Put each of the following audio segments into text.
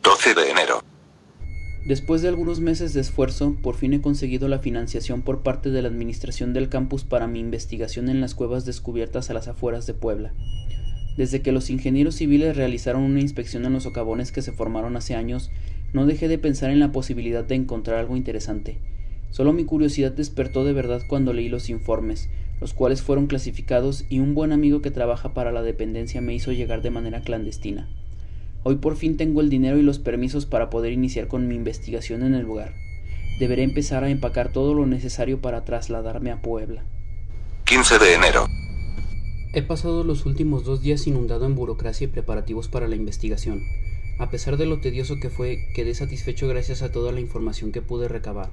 12 de enero. Después de algunos meses de esfuerzo, por fin he conseguido la financiación por parte de la administración del campus para mi investigación en las cuevas descubiertas a las afueras de Puebla. Desde que los ingenieros civiles realizaron una inspección en los socavones que se formaron hace años, no dejé de pensar en la posibilidad de encontrar algo interesante. Solo mi curiosidad despertó de verdad cuando leí los informes, los cuales fueron clasificados y un buen amigo que trabaja para la dependencia me hizo llegar de manera clandestina. Hoy por fin tengo el dinero y los permisos para poder iniciar con mi investigación en el lugar. Deberé empezar a empacar todo lo necesario para trasladarme a Puebla. 15 de enero. He pasado los últimos 2 días inundado en burocracia y preparativos para la investigación. A pesar de lo tedioso que fue, quedé satisfecho gracias a toda la información que pude recabar.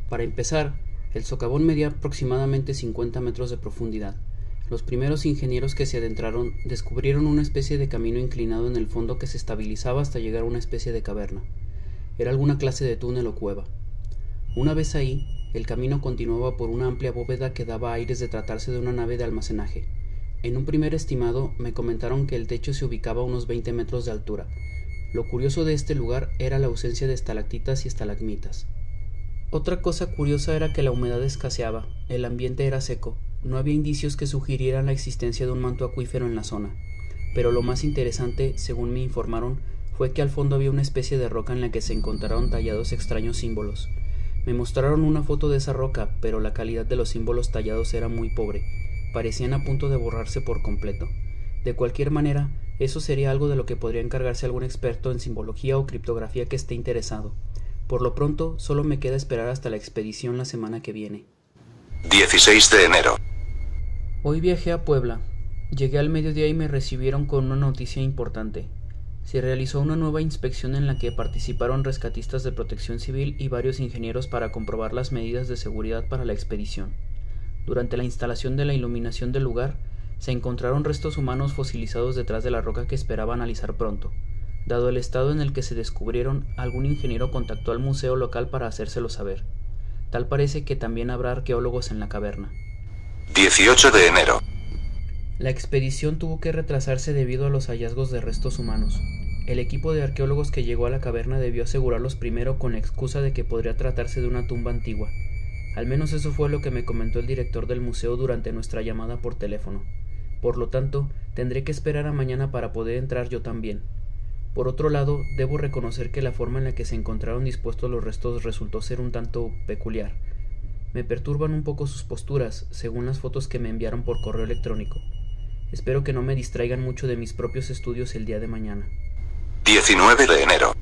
Para empezar, el socavón medía aproximadamente 50 metros de profundidad. Los primeros ingenieros que se adentraron descubrieron una especie de camino inclinado en el fondo que se estabilizaba hasta llegar a una especie de caverna. Era alguna clase de túnel o cueva. Una vez ahí, el camino continuaba por una amplia bóveda que daba aires de tratarse de una nave de almacenaje. En un primer estimado, me comentaron que el techo se ubicaba a unos 20 metros de altura. Lo curioso de este lugar era la ausencia de estalactitas y estalagmitas. Otra cosa curiosa era que la humedad escaseaba, el ambiente era seco. No había indicios que sugirieran la existencia de un manto acuífero en la zona, pero lo más interesante, según me informaron, fue que al fondo había una especie de roca en la que se encontraron tallados extraños símbolos. Me mostraron una foto de esa roca, pero la calidad de los símbolos tallados era muy pobre, parecían a punto de borrarse por completo. De cualquier manera, eso sería algo de lo que podría encargarse algún experto en simbología o criptografía que esté interesado. Por lo pronto, solo me queda esperar hasta la expedición la semana que viene. 16 de enero. Hoy viajé a Puebla. Llegué al mediodía y me recibieron con una noticia importante. Se realizó una nueva inspección en la que participaron rescatistas de Protección Civil y varios ingenieros para comprobar las medidas de seguridad para la expedición. Durante la instalación de la iluminación del lugar, se encontraron restos humanos fosilizados detrás de la roca que esperaba analizar pronto. Dado el estado en el que se descubrieron, algún ingeniero contactó al museo local para hacérselo saber. Tal parece que también habrá arqueólogos en la caverna. 18 de enero. La expedición tuvo que retrasarse debido a los hallazgos de restos humanos. El equipo de arqueólogos que llegó a la caverna debió asegurarlos primero con la excusa de que podría tratarse de una tumba antigua. Al menos eso fue lo que me comentó el director del museo durante nuestra llamada por teléfono. Por lo tanto, tendré que esperar a mañana para poder entrar yo también. Por otro lado, debo reconocer que la forma en la que se encontraron dispuestos los restos resultó ser un tanto peculiar. Me perturban un poco sus posturas, según las fotos que me enviaron por correo electrónico. Espero que no me distraigan mucho de mis propios estudios el día de mañana. 19 de enero.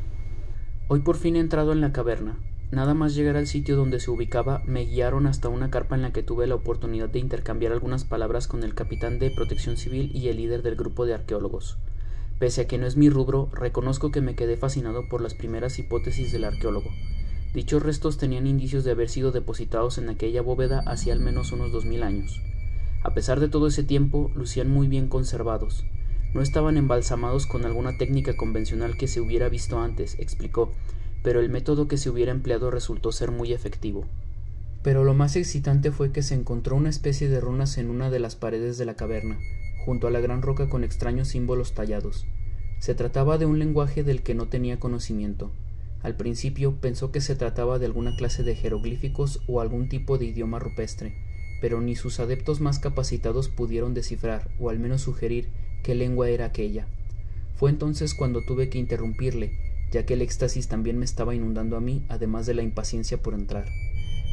Hoy por fin he entrado en la caverna. Nada más llegar al sitio donde se ubicaba, me guiaron hasta una carpa en la que tuve la oportunidad de intercambiar algunas palabras con el capitán de Protección Civil y el líder del grupo de arqueólogos. Pese a que no es mi rubro, reconozco que me quedé fascinado por las primeras hipótesis del arqueólogo. Dichos restos tenían indicios de haber sido depositados en aquella bóveda hacía al menos unos 2000 años. A pesar de todo ese tiempo, lucían muy bien conservados. No estaban embalsamados con alguna técnica convencional que se hubiera visto antes, explicó, pero el método que se hubiera empleado resultó ser muy efectivo. Pero lo más excitante fue que se encontró una especie de runas en una de las paredes de la caverna, junto a la gran roca con extraños símbolos tallados. Se trataba de un lenguaje del que no tenía conocimiento. Al principio pensó que se trataba de alguna clase de jeroglíficos o algún tipo de idioma rupestre, pero ni sus adeptos más capacitados pudieron descifrar, o al menos sugerir, qué lengua era aquella. Fue entonces cuando tuve que interrumpirle, ya que el éxtasis también me estaba inundando a mí, además de la impaciencia por entrar.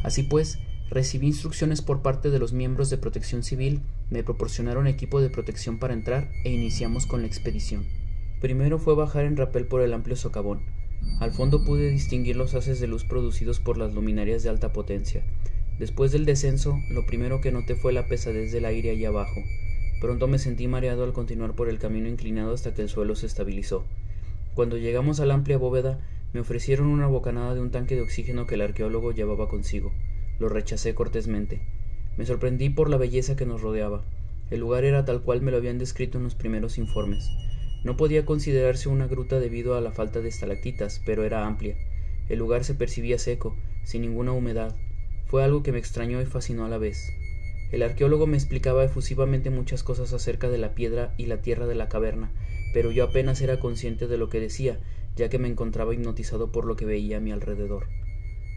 Así pues, recibí instrucciones por parte de los miembros de Protección Civil, me proporcionaron equipo de protección para entrar e iniciamos con la expedición. Primero fue bajar en rapel por el amplio socavón. Al fondo pude distinguir los haces de luz producidos por las luminarias de alta potencia. Después del descenso, lo primero que noté fue la pesadez del aire allá abajo. Pronto me sentí mareado al continuar por el camino inclinado hasta que el suelo se estabilizó. Cuando llegamos a la amplia bóveda, me ofrecieron una bocanada de un tanque de oxígeno que el arqueólogo llevaba consigo. Lo rechacé cortésmente. Me sorprendí por la belleza que nos rodeaba. El lugar era tal cual me lo habían descrito en los primeros informes. No podía considerarse una gruta debido a la falta de estalactitas, pero era amplia. El lugar se percibía seco, sin ninguna humedad. Fue algo que me extrañó y fascinó a la vez. El arqueólogo me explicaba efusivamente muchas cosas acerca de la piedra y la tierra de la caverna, pero yo apenas era consciente de lo que decía, ya que me encontraba hipnotizado por lo que veía a mi alrededor.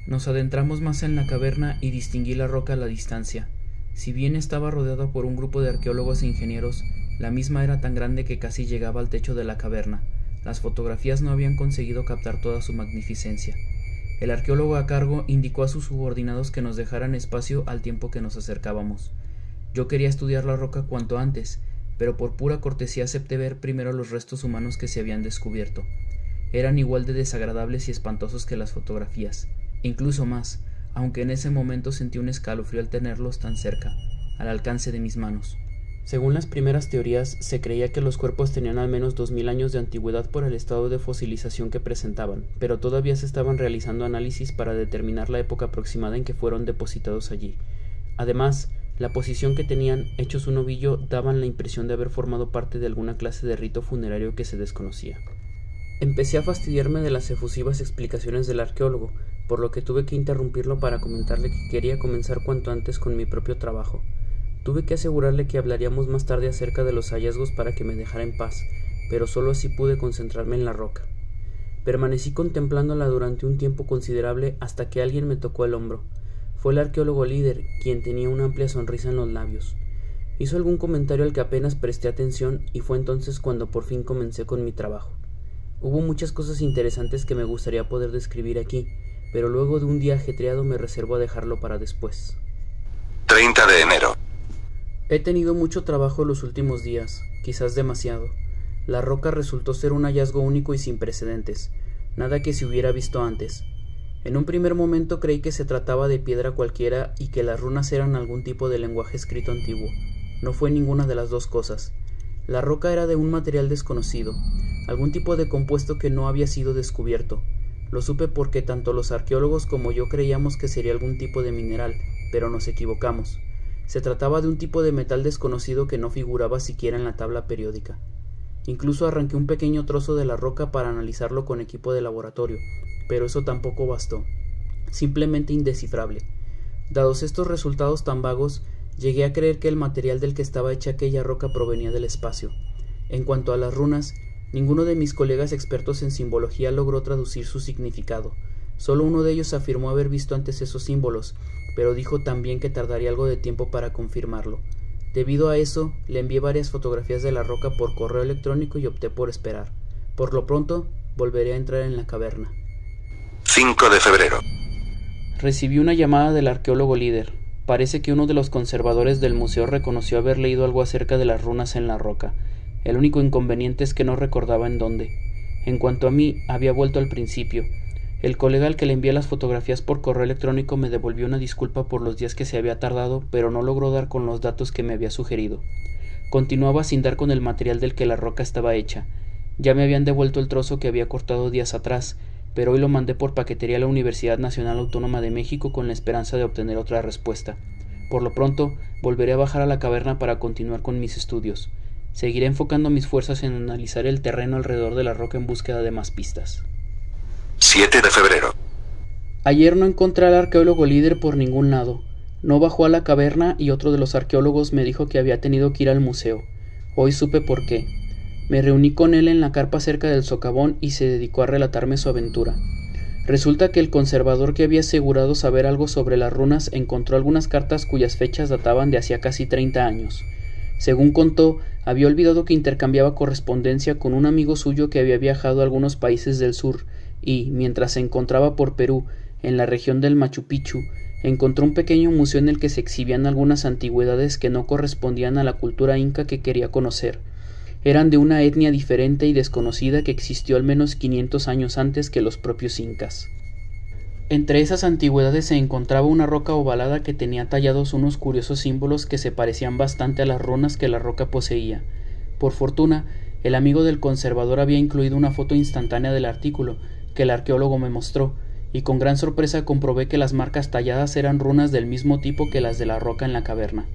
Nos adentramos más en la caverna y distinguí la roca a la distancia. Si bien estaba rodeada por un grupo de arqueólogos e ingenieros, la misma era tan grande que casi llegaba al techo de la caverna. Las fotografías no habían conseguido captar toda su magnificencia. El arqueólogo a cargo indicó a sus subordinados que nos dejaran espacio al tiempo que nos acercábamos. Yo quería estudiar la roca cuanto antes, pero por pura cortesía acepté ver primero los restos humanos que se habían descubierto. Eran igual de desagradables y espantosos que las fotografías, incluso más, aunque en ese momento sentí un escalofrío al tenerlos tan cerca, al alcance de mis manos. Según las primeras teorías, se creía que los cuerpos tenían al menos 2000 años de antigüedad por el estado de fosilización que presentaban, pero todavía se estaban realizando análisis para determinar la época aproximada en que fueron depositados allí. Además, la posición que tenían, hechos un ovillo, daban la impresión de haber formado parte de alguna clase de rito funerario que se desconocía. Empecé a fastidiarme de las efusivas explicaciones del arqueólogo, por lo que tuve que interrumpirlo para comentarle que quería comenzar cuanto antes con mi propio trabajo. Tuve que asegurarle que hablaríamos más tarde acerca de los hallazgos para que me dejara en paz, pero solo así pude concentrarme en la roca. Permanecí contemplándola durante un tiempo considerable hasta que alguien me tocó el hombro. Fue el arqueólogo líder, quien tenía una amplia sonrisa en los labios. Hizo algún comentario al que apenas presté atención y fue entonces cuando por fin comencé con mi trabajo. Hubo muchas cosas interesantes que me gustaría poder describir aquí, pero luego de un día ajetreado me reservo a dejarlo para después. 30 de enero. He tenido mucho trabajo los últimos días, quizás demasiado. La roca resultó ser un hallazgo único y sin precedentes, nada que se hubiera visto antes. En un primer momento creí que se trataba de piedra cualquiera y que las runas eran algún tipo de lenguaje escrito antiguo. No fue ninguna de las dos cosas. La roca era de un material desconocido, algún tipo de compuesto que no había sido descubierto. Lo supe porque tanto los arqueólogos como yo creíamos que sería algún tipo de mineral, pero nos equivocamos. Se trataba de un tipo de metal desconocido que no figuraba siquiera en la tabla periódica. Incluso arranqué un pequeño trozo de la roca para analizarlo con equipo de laboratorio, pero eso tampoco bastó. Simplemente indescifrable. Dados estos resultados tan vagos, llegué a creer que el material del que estaba hecha aquella roca provenía del espacio. En cuanto a las runas, ninguno de mis colegas expertos en simbología logró traducir su significado. Solo uno de ellos afirmó haber visto antes esos símbolos, pero dijo también que tardaría algo de tiempo para confirmarlo. Debido a eso, le envié varias fotografías de la roca por correo electrónico y opté por esperar. Por lo pronto, volveré a entrar en la caverna. 5 de febrero. Recibí una llamada del arqueólogo líder. Parece que uno de los conservadores del museo reconoció haber leído algo acerca de las runas en la roca. El único inconveniente es que no recordaba en dónde. En cuanto a mí, había vuelto al principio. El colega al que le envié las fotografías por correo electrónico me devolvió una disculpa por los días que se había tardado, pero no logró dar con los datos que me había sugerido. Continuaba sin dar con el material del que la roca estaba hecha. Ya me habían devuelto el trozo que había cortado días atrás, pero hoy lo mandé por paquetería a la Universidad Nacional Autónoma de México con la esperanza de obtener otra respuesta. Por lo pronto, volveré a bajar a la caverna para continuar con mis estudios. Seguiré enfocando mis fuerzas en analizar el terreno alrededor de la roca en búsqueda de más pistas. 7 de febrero. Ayer no encontré al arqueólogo líder por ningún lado. No bajó a la caverna y otro de los arqueólogos me dijo que había tenido que ir al museo. Hoy supe por qué. Me reuní con él en la carpa cerca del socavón y se dedicó a relatarme su aventura. Resulta que el conservador que había asegurado saber algo sobre las runas encontró algunas cartas cuyas fechas databan de hacía casi 30 años. Según contó, había olvidado que intercambiaba correspondencia con un amigo suyo que había viajado a algunos países del sur y, mientras se encontraba por Perú, en la región del Machu Picchu, encontró un pequeño museo en el que se exhibían algunas antigüedades que no correspondían a la cultura inca que quería conocer. Eran de una etnia diferente y desconocida que existió al menos 500 años antes que los propios incas. Entre esas antigüedades se encontraba una roca ovalada que tenía tallados unos curiosos símbolos que se parecían bastante a las runas que la roca poseía. Por fortuna, el amigo del conservador había incluido una foto instantánea del artículo, que el arqueólogo me mostró, y con gran sorpresa comprobé que las marcas talladas eran runas del mismo tipo que las de la roca en la caverna.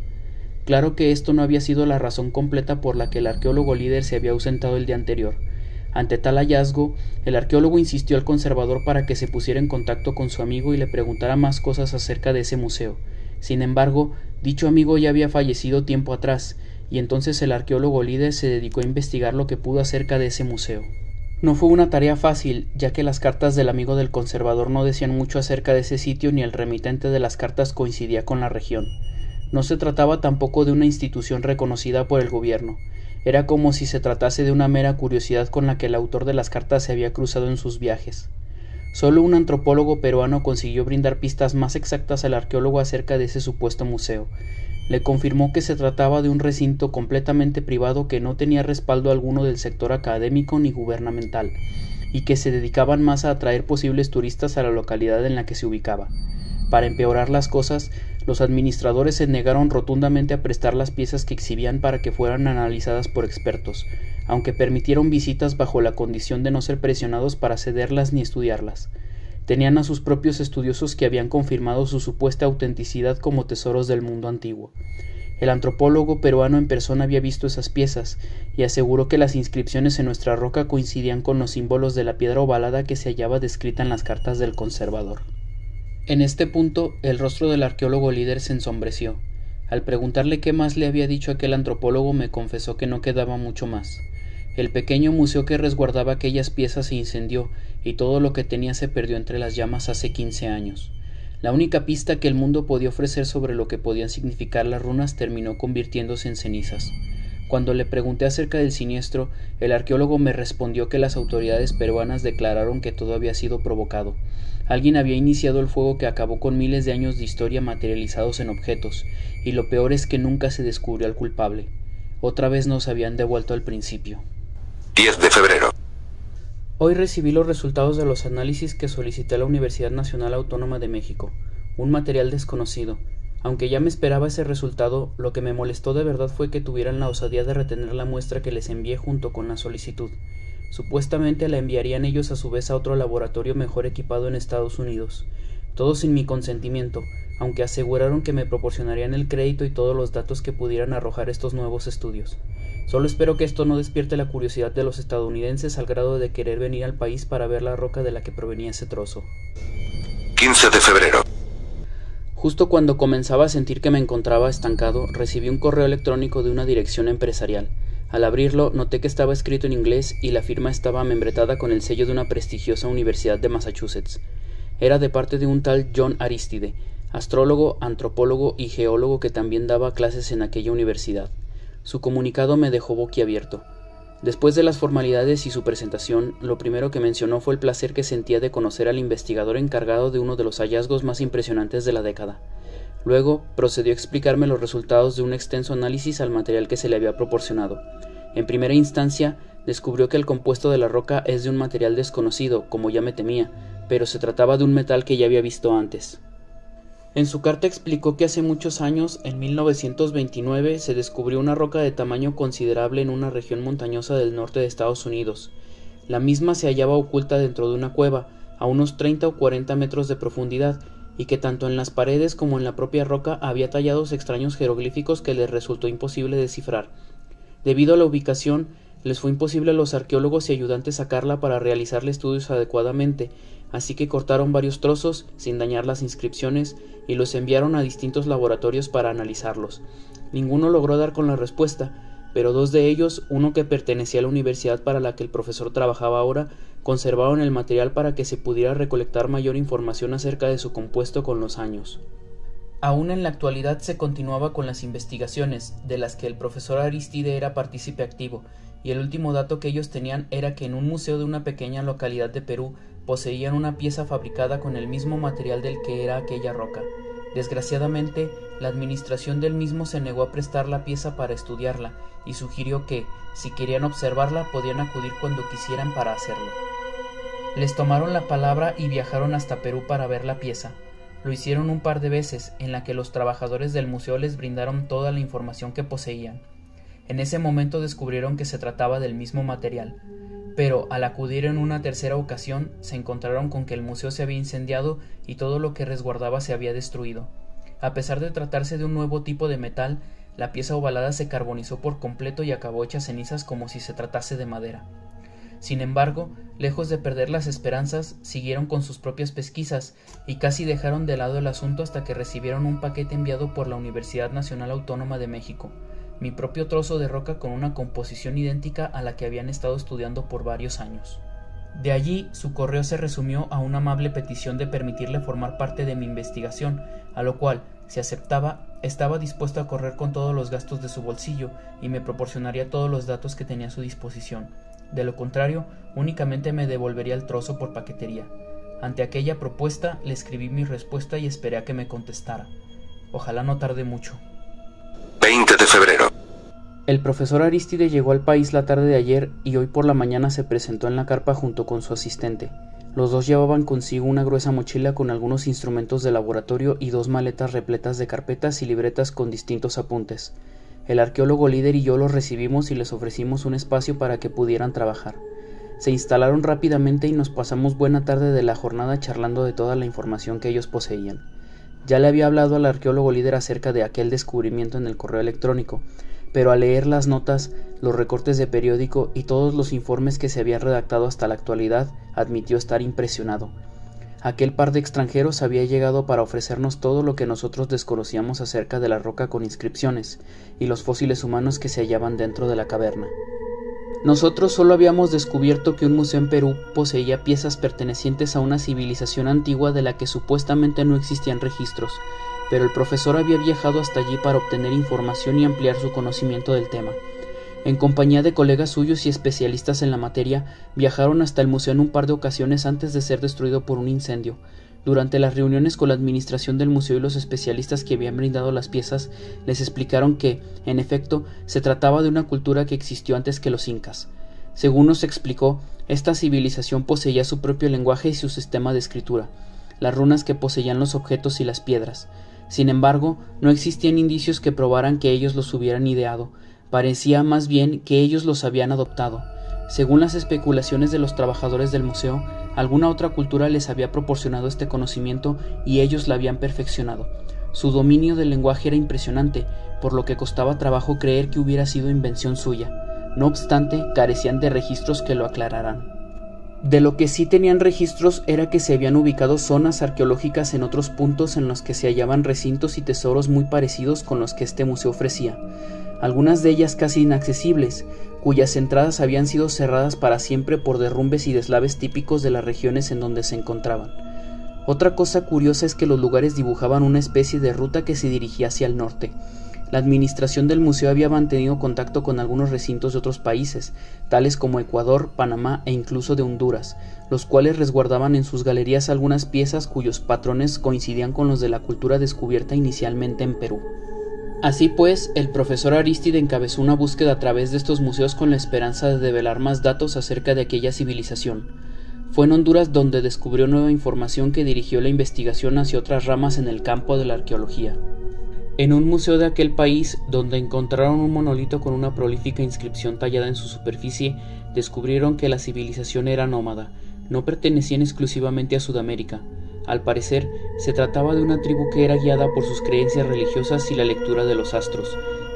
Claro que esto no había sido la razón completa por la que el arqueólogo líder se había ausentado el día anterior. Ante tal hallazgo, el arqueólogo insistió al conservador para que se pusiera en contacto con su amigo y le preguntara más cosas acerca de ese museo. Sin embargo, dicho amigo ya había fallecido tiempo atrás, y entonces el arqueólogo líder se dedicó a investigar lo que pudo acerca de ese museo. No fue una tarea fácil, ya que las cartas del amigo del conservador no decían mucho acerca de ese sitio ni el remitente de las cartas coincidía con la región. No se trataba tampoco de una institución reconocida por el gobierno. Era como si se tratase de una mera curiosidad con la que el autor de las cartas se había cruzado en sus viajes. Solo un antropólogo peruano consiguió brindar pistas más exactas al arqueólogo acerca de ese supuesto museo. Le confirmó que se trataba de un recinto completamente privado que no tenía respaldo alguno del sector académico ni gubernamental, y que se dedicaban más a atraer posibles turistas a la localidad en la que se ubicaba. Para empeorar las cosas, los administradores se negaron rotundamente a prestar las piezas que exhibían para que fueran analizadas por expertos, aunque permitieron visitas bajo la condición de no ser presionados para cederlas ni estudiarlas. Tenían a sus propios estudiosos que habían confirmado su supuesta autenticidad como tesoros del mundo antiguo. El antropólogo peruano en persona había visto esas piezas, y aseguró que las inscripciones en nuestra roca coincidían con los símbolos de la piedra ovalada que se hallaba descrita en las cartas del conservador. En este punto, el rostro del arqueólogo líder se ensombreció. Al preguntarle qué más le había dicho aquel antropólogo, me confesó que no quedaba mucho más. El pequeño museo que resguardaba aquellas piezas se incendió, y todo lo que tenía se perdió entre las llamas hace 15 años. La única pista que el mundo podía ofrecer sobre lo que podían significar las runas terminó convirtiéndose en cenizas. Cuando le pregunté acerca del siniestro, el arqueólogo me respondió que las autoridades peruanas declararon que todo había sido provocado. Alguien había iniciado el fuego que acabó con miles de años de historia materializados en objetos, y lo peor es que nunca se descubrió al culpable. Otra vez nos habían devuelto al principio. 10 de febrero. Hoy recibí los resultados de los análisis que solicité a la Universidad Nacional Autónoma de México, un material desconocido. Aunque ya me esperaba ese resultado, lo que me molestó de verdad fue que tuvieran la osadía de retener la muestra que les envié junto con la solicitud. Supuestamente la enviarían ellos a su vez a otro laboratorio mejor equipado en Estados Unidos, todo sin mi consentimiento, aunque aseguraron que me proporcionarían el crédito y todos los datos que pudieran arrojar estos nuevos estudios. Solo espero que esto no despierte la curiosidad de los estadounidenses al grado de querer venir al país para ver la roca de la que provenía ese trozo. 15 de febrero. Justo cuando comenzaba a sentir que me encontraba estancado, recibí un correo electrónico de una dirección empresarial. Al abrirlo, noté que estaba escrito en inglés y la firma estaba membretada con el sello de una prestigiosa universidad de Massachusetts. Era de parte de un tal John Aristide, astrólogo, antropólogo y geólogo que también daba clases en aquella universidad. Su comunicado me dejó boquiabierto. Después de las formalidades y su presentación, lo primero que mencionó fue el placer que sentía de conocer al investigador encargado de uno de los hallazgos más impresionantes de la década. Luego, procedió a explicarme los resultados de un extenso análisis al material que se le había proporcionado. En primera instancia, descubrió que el compuesto de la roca es de un material desconocido, como ya me temía, pero se trataba de un metal que ya había visto antes. En su carta explicó que hace muchos años, en 1929, se descubrió una roca de tamaño considerable en una región montañosa del norte de Estados Unidos. La misma se hallaba oculta dentro de una cueva, a unos 30 o 40 metros de profundidad, y que tanto en las paredes como en la propia roca había tallados extraños jeroglíficos que les resultó imposible descifrar. Debido a la ubicación, les fue imposible a los arqueólogos y ayudantes sacarla para realizarle estudios adecuadamente, así que cortaron varios trozos, sin dañar las inscripciones, y los enviaron a distintos laboratorios para analizarlos. Ninguno logró dar con la respuesta, pero dos de ellos, uno que pertenecía a la universidad para la que el profesor trabajaba ahora, conservaron el material para que se pudiera recolectar mayor información acerca de su compuesto con los años. Aún en la actualidad se continuaba con las investigaciones, de las que el profesor Aristide era partícipe activo, y el último dato que ellos tenían era que en un museo de una pequeña localidad de Perú poseían una pieza fabricada con el mismo material del que era aquella roca. Desgraciadamente, la administración del mismo se negó a prestar la pieza para estudiarla y sugirió que, si querían observarla, podían acudir cuando quisieran para hacerlo. Les tomaron la palabra y viajaron hasta Perú para ver la pieza. Lo hicieron un par de veces, en la que los trabajadores del museo les brindaron toda la información que poseían. En ese momento descubrieron que se trataba del mismo material, pero al acudir en una tercera ocasión se encontraron con que el museo se había incendiado y todo lo que resguardaba se había destruido. A pesar de tratarse de un nuevo tipo de metal, la pieza ovalada se carbonizó por completo y acabó hecha cenizas como si se tratase de madera. Sin embargo, lejos de perder las esperanzas, siguieron con sus propias pesquisas y casi dejaron de lado el asunto hasta que recibieron un paquete enviado por la Universidad Nacional Autónoma de México, mi propio trozo de roca con una composición idéntica a la que habían estado estudiando por varios años. De allí, su correo se resumió a una amable petición de permitirle formar parte de mi investigación, a lo cual, si aceptaba, estaba dispuesto a correr con todos los gastos de su bolsillo y me proporcionaría todos los datos que tenía a su disposición. De lo contrario, únicamente me devolvería el trozo por paquetería. Ante aquella propuesta, le escribí mi respuesta y esperé a que me contestara. Ojalá no tarde mucho. 20 de febrero. El profesor Arístide llegó al país la tarde de ayer y hoy por la mañana se presentó en la carpa junto con su asistente. Los dos llevaban consigo una gruesa mochila con algunos instrumentos de laboratorio y 2 maletas repletas de carpetas y libretas con distintos apuntes. El arqueólogo líder y yo los recibimos y les ofrecimos un espacio para que pudieran trabajar. Se instalaron rápidamente y nos pasamos buena tarde de la jornada charlando de toda la información que ellos poseían. Ya le había hablado al arqueólogo líder acerca de aquel descubrimiento en el correo electrónico, pero al leer las notas, los recortes de periódico y todos los informes que se habían redactado hasta la actualidad, admitió estar impresionado. Aquel par de extranjeros había llegado para ofrecernos todo lo que nosotros desconocíamos acerca de la roca con inscripciones y los fósiles humanos que se hallaban dentro de la caverna. Nosotros solo habíamos descubierto que un museo en Perú poseía piezas pertenecientes a una civilización antigua de la que supuestamente no existían registros, pero el profesor había viajado hasta allí para obtener información y ampliar su conocimiento del tema. En compañía de colegas suyos y especialistas en la materia, viajaron hasta el museo en un par de ocasiones antes de ser destruido por un incendio. Durante las reuniones con la administración del museo y los especialistas que habían brindado las piezas, les explicaron que, en efecto, se trataba de una cultura que existió antes que los incas. Según nos explicó, esta civilización poseía su propio lenguaje y su sistema de escritura, las runas que poseían los objetos y las piedras. Sin embargo, no existían indicios que probaran que ellos los hubieran ideado. Parecía más bien que ellos los habían adoptado. Según las especulaciones de los trabajadores del museo, alguna otra cultura les había proporcionado este conocimiento y ellos la habían perfeccionado. Su dominio del lenguaje era impresionante, por lo que costaba trabajo creer que hubiera sido invención suya. No obstante, carecían de registros que lo aclararan. De lo que sí tenían registros era que se habían ubicado zonas arqueológicas en otros puntos en los que se hallaban recintos y tesoros muy parecidos con los que este museo ofrecía, algunas de ellas casi inaccesibles, cuyas entradas habían sido cerradas para siempre por derrumbes y deslaves típicos de las regiones en donde se encontraban. Otra cosa curiosa es que los lugares dibujaban una especie de ruta que se dirigía hacia el norte. La administración del museo había mantenido contacto con algunos recintos de otros países, tales como Ecuador, Panamá e incluso de Honduras, los cuales resguardaban en sus galerías algunas piezas cuyos patrones coincidían con los de la cultura descubierta inicialmente en Perú. Así pues, el profesor Arístide encabezó una búsqueda a través de estos museos con la esperanza de develar más datos acerca de aquella civilización. Fue en Honduras donde descubrió nueva información que dirigió la investigación hacia otras ramas en el campo de la arqueología. En un museo de aquel país, donde encontraron un monolito con una prolífica inscripción tallada en su superficie, descubrieron que la civilización era nómada, no pertenecían exclusivamente a Sudamérica. Al parecer, se trataba de una tribu que era guiada por sus creencias religiosas y la lectura de los astros.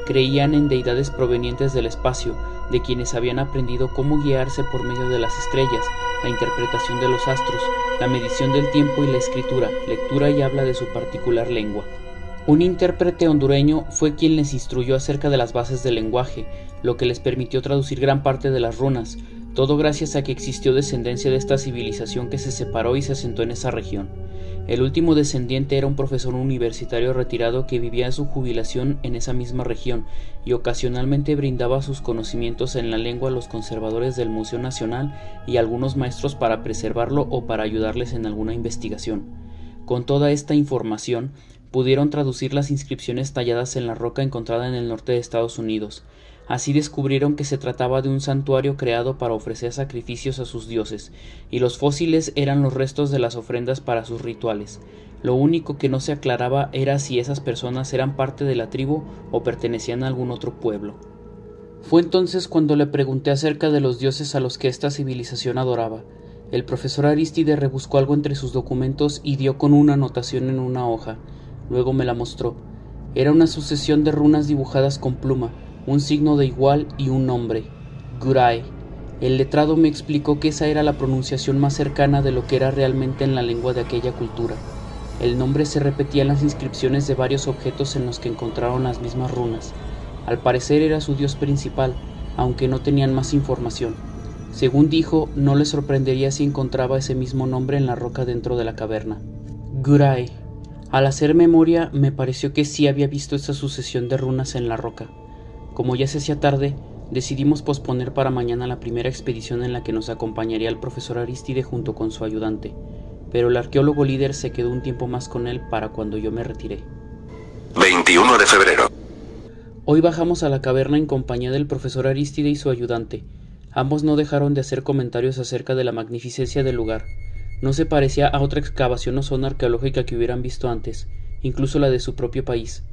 Creían en deidades provenientes del espacio, de quienes habían aprendido cómo guiarse por medio de las estrellas, la interpretación de los astros, la medición del tiempo y la escritura, lectura y habla de su particular lengua. Un intérprete hondureño fue quien les instruyó acerca de las bases del lenguaje, lo que les permitió traducir gran parte de las runas, todo gracias a que existió descendencia de esta civilización que se separó y se asentó en esa región. El último descendiente era un profesor universitario retirado que vivía su jubilación en esa misma región y ocasionalmente brindaba sus conocimientos en la lengua a los conservadores del Museo Nacional y a algunos maestros para preservarlo o para ayudarles en alguna investigación. Con toda esta información, pudieron traducir las inscripciones talladas en la roca encontrada en el norte de Estados Unidos. Así descubrieron que se trataba de un santuario creado para ofrecer sacrificios a sus dioses, y los fósiles eran los restos de las ofrendas para sus rituales. Lo único que no se aclaraba era si esas personas eran parte de la tribu o pertenecían a algún otro pueblo. Fue entonces cuando le pregunté acerca de los dioses a los que esta civilización adoraba. El profesor Arístide rebuscó algo entre sus documentos y dio con una anotación en una hoja. Luego me la mostró. Era una sucesión de runas dibujadas con pluma, un signo de igual y un nombre, Guray. El letrado me explicó que esa era la pronunciación más cercana de lo que era realmente en la lengua de aquella cultura. El nombre se repetía en las inscripciones de varios objetos en los que encontraron las mismas runas. Al parecer era su dios principal, aunque no tenían más información. Según dijo, no le sorprendería si encontraba ese mismo nombre en la roca dentro de la caverna. Guray. Al hacer memoria, me pareció que sí había visto esa sucesión de runas en la roca. Como ya se hacía tarde, decidimos posponer para mañana la primera expedición en la que nos acompañaría el profesor Arístide junto con su ayudante, pero el arqueólogo líder se quedó un tiempo más con él para cuando yo me retiré. 21 de febrero. Hoy bajamos a la caverna en compañía del profesor Arístide y su ayudante. Ambos no dejaron de hacer comentarios acerca de la magnificencia del lugar. No se parecía a otra excavación o zona arqueológica que hubieran visto antes, incluso la de su propio país.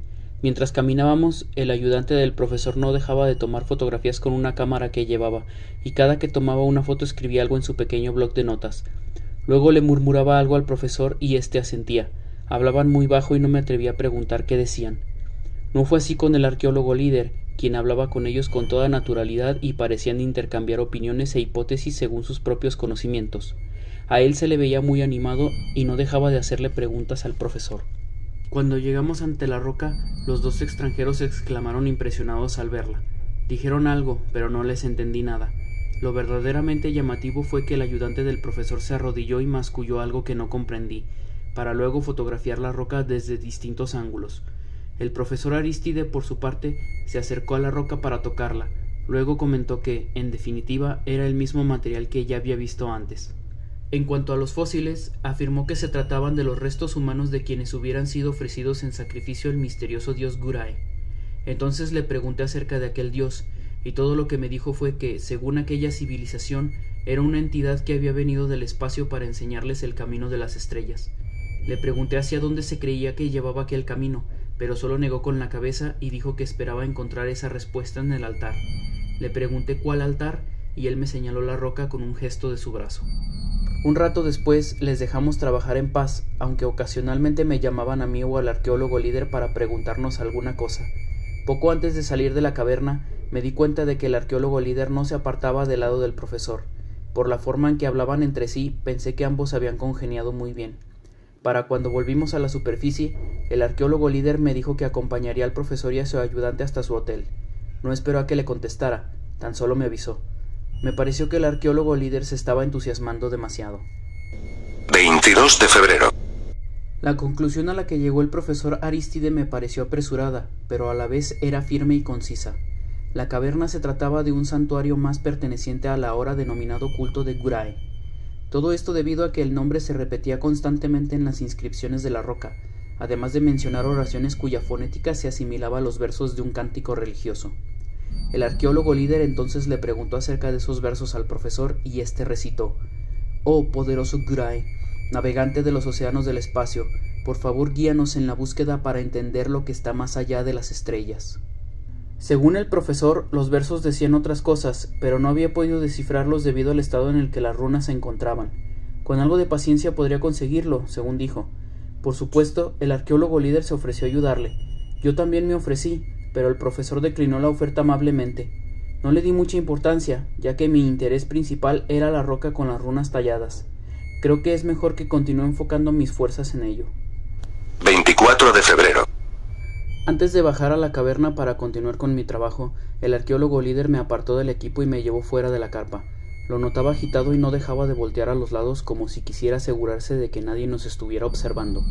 Mientras caminábamos, el ayudante del profesor no dejaba de tomar fotografías con una cámara que llevaba, y cada que tomaba una foto escribía algo en su pequeño bloc de notas. Luego le murmuraba algo al profesor y éste asentía. Hablaban muy bajo y no me atreví a preguntar qué decían. No fue así con el arqueólogo líder, quien hablaba con ellos con toda naturalidad y parecían intercambiar opiniones e hipótesis según sus propios conocimientos. A él se le veía muy animado y no dejaba de hacerle preguntas al profesor. Cuando llegamos ante la roca, los dos extranjeros exclamaron impresionados al verla. Dijeron algo, pero no les entendí nada. Lo verdaderamente llamativo fue que el ayudante del profesor se arrodilló y masculló algo que no comprendí, para luego fotografiar la roca desde distintos ángulos. El profesor Arístide, por su parte, se acercó a la roca para tocarla. Luego comentó que, en definitiva, era el mismo material que ya había visto antes. En cuanto a los fósiles, afirmó que se trataban de los restos humanos de quienes hubieran sido ofrecidos en sacrificio al misterioso dios Guray. Entonces le pregunté acerca de aquel dios, y todo lo que me dijo fue que, según aquella civilización, era una entidad que había venido del espacio para enseñarles el camino de las estrellas. Le pregunté hacia dónde se creía que llevaba aquel camino, pero solo negó con la cabeza y dijo que esperaba encontrar esa respuesta en el altar. Le pregunté cuál altar, y él me señaló la roca con un gesto de su brazo. Un rato después les dejamos trabajar en paz, aunque ocasionalmente me llamaban a mí o al arqueólogo líder para preguntarnos alguna cosa. Poco antes de salir de la caverna, me di cuenta de que el arqueólogo líder no se apartaba del lado del profesor. Por la forma en que hablaban entre sí, pensé que ambos habían congeniado muy bien. Para cuando volvimos a la superficie, el arqueólogo líder me dijo que acompañaría al profesor y a su ayudante hasta su hotel. No esperó a que le contestara, tan solo me avisó. Me pareció que el arqueólogo líder se estaba entusiasmando demasiado. 22 de febrero. La conclusión a la que llegó el profesor Arístide me pareció apresurada, pero a la vez era firme y concisa. La caverna se trataba de un santuario más perteneciente a la ahora denominado culto de Guray. Todo esto debido a que el nombre se repetía constantemente en las inscripciones de la roca, además de mencionar oraciones cuya fonética se asimilaba a los versos de un cántico religioso. El arqueólogo líder entonces le preguntó acerca de esos versos al profesor y éste recitó: «Oh poderoso Guray, navegante de los océanos del espacio, por favor guíanos en la búsqueda para entender lo que está más allá de las estrellas». Según el profesor, los versos decían otras cosas, pero no había podido descifrarlos debido al estado en el que las runas se encontraban. Con algo de paciencia podría conseguirlo, según dijo. Por supuesto, el arqueólogo líder se ofreció a ayudarle. Yo también me ofrecí, pero el profesor declinó la oferta amablemente. No le di mucha importancia, ya que mi interés principal era la roca con las runas talladas. Creo que es mejor que continúe enfocando mis fuerzas en ello. 24 de febrero. Antes de bajar a la caverna para continuar con mi trabajo, el arqueólogo líder me apartó del equipo y me llevó fuera de la carpa. Lo notaba agitado y no dejaba de voltear a los lados como si quisiera asegurarse de que nadie nos estuviera observando.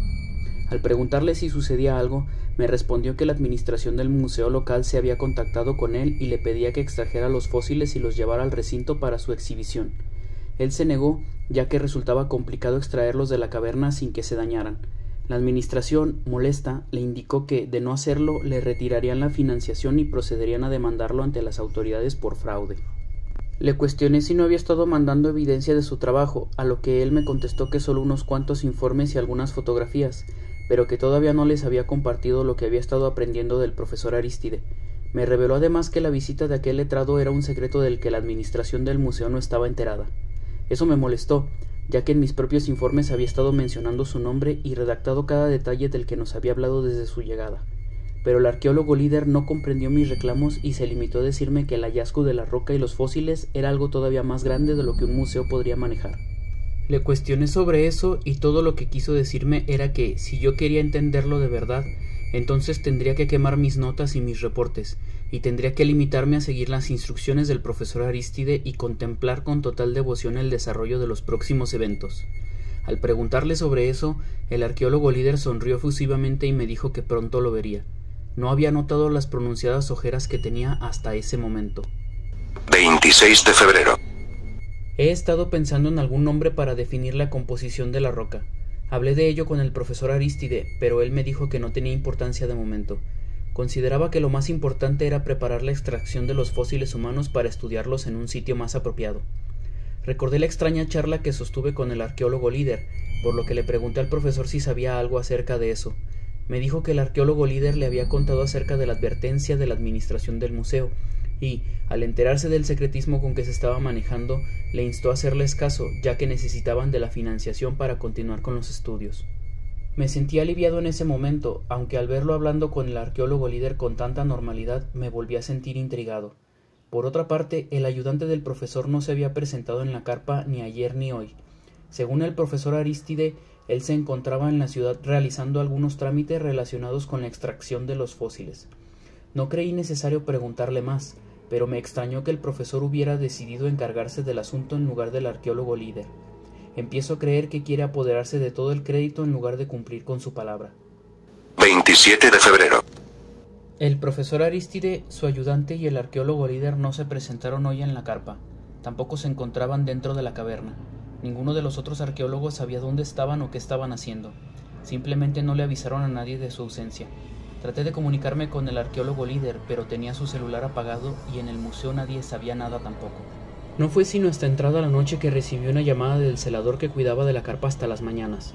Al preguntarle si sucedía algo, me respondió que la administración del museo local se había contactado con él y le pedía que extrajera los fósiles y los llevara al recinto para su exhibición. Él se negó, ya que resultaba complicado extraerlos de la caverna sin que se dañaran. La administración, molesta, le indicó que, de no hacerlo, le retirarían la financiación y procederían a demandarlo ante las autoridades por fraude. Le cuestioné si no había estado mandando evidencia de su trabajo, a lo que él me contestó que solo unos cuantos informes y algunas fotografías, pero que todavía no les había compartido lo que había estado aprendiendo del profesor Arístide. Me reveló además que la visita de aquel letrado era un secreto del que la administración del museo no estaba enterada. Eso me molestó, ya que en mis propios informes había estado mencionando su nombre y redactado cada detalle del que nos había hablado desde su llegada. Pero el arqueólogo líder no comprendió mis reclamos y se limitó a decirme que el hallazgo de la roca y los fósiles era algo todavía más grande de lo que un museo podría manejar. Le cuestioné sobre eso y todo lo que quiso decirme era que, si yo quería entenderlo de verdad, Entonces tendría que quemar mis notas y mis reportes, y tendría que limitarme a seguir las instrucciones del profesor Arístide y contemplar con total devoción el desarrollo de los próximos eventos. Al preguntarle sobre eso, el arqueólogo líder sonrió efusivamente y me dijo que pronto lo vería. No había notado las pronunciadas ojeras que tenía hasta ese momento. 26 de febrero. He estado pensando en algún nombre para definir la composición de la roca. Hablé de ello con el profesor Arístide, pero él me dijo que no tenía importancia de momento. Consideraba que lo más importante era preparar la extracción de los fósiles humanos para estudiarlos en un sitio más apropiado. Recordé la extraña charla que sostuve con el arqueólogo líder, por lo que le pregunté al profesor si sabía algo acerca de eso. Me dijo que el arqueólogo líder le había contado acerca de la advertencia de la administración del museo, y, al enterarse del secretismo con que se estaba manejando, le instó a hacerles caso, ya que necesitaban de la financiación para continuar con los estudios. Me sentí aliviado en ese momento, aunque al verlo hablando con el arqueólogo líder con tanta normalidad, me volví a sentir intrigado. Por otra parte, el ayudante del profesor no se había presentado en la carpa ni ayer ni hoy. Según el profesor Arístide, él se encontraba en la ciudad realizando algunos trámites relacionados con la extracción de los fósiles. No creí necesario preguntarle más, pero me extrañó que el profesor hubiera decidido encargarse del asunto en lugar del arqueólogo líder. Empiezo a creer que quiere apoderarse de todo el crédito en lugar de cumplir con su palabra. 27 de febrero. El profesor Arístide, su ayudante y el arqueólogo líder no se presentaron hoy en la carpa. Tampoco se encontraban dentro de la caverna. Ninguno de los otros arqueólogos sabía dónde estaban o qué estaban haciendo. Simplemente no le avisaron a nadie de su ausencia. Traté de comunicarme con el arqueólogo líder, pero tenía su celular apagado y en el museo nadie sabía nada tampoco. No fue sino hasta entrada la noche que recibí una llamada del celador que cuidaba de la carpa hasta las mañanas.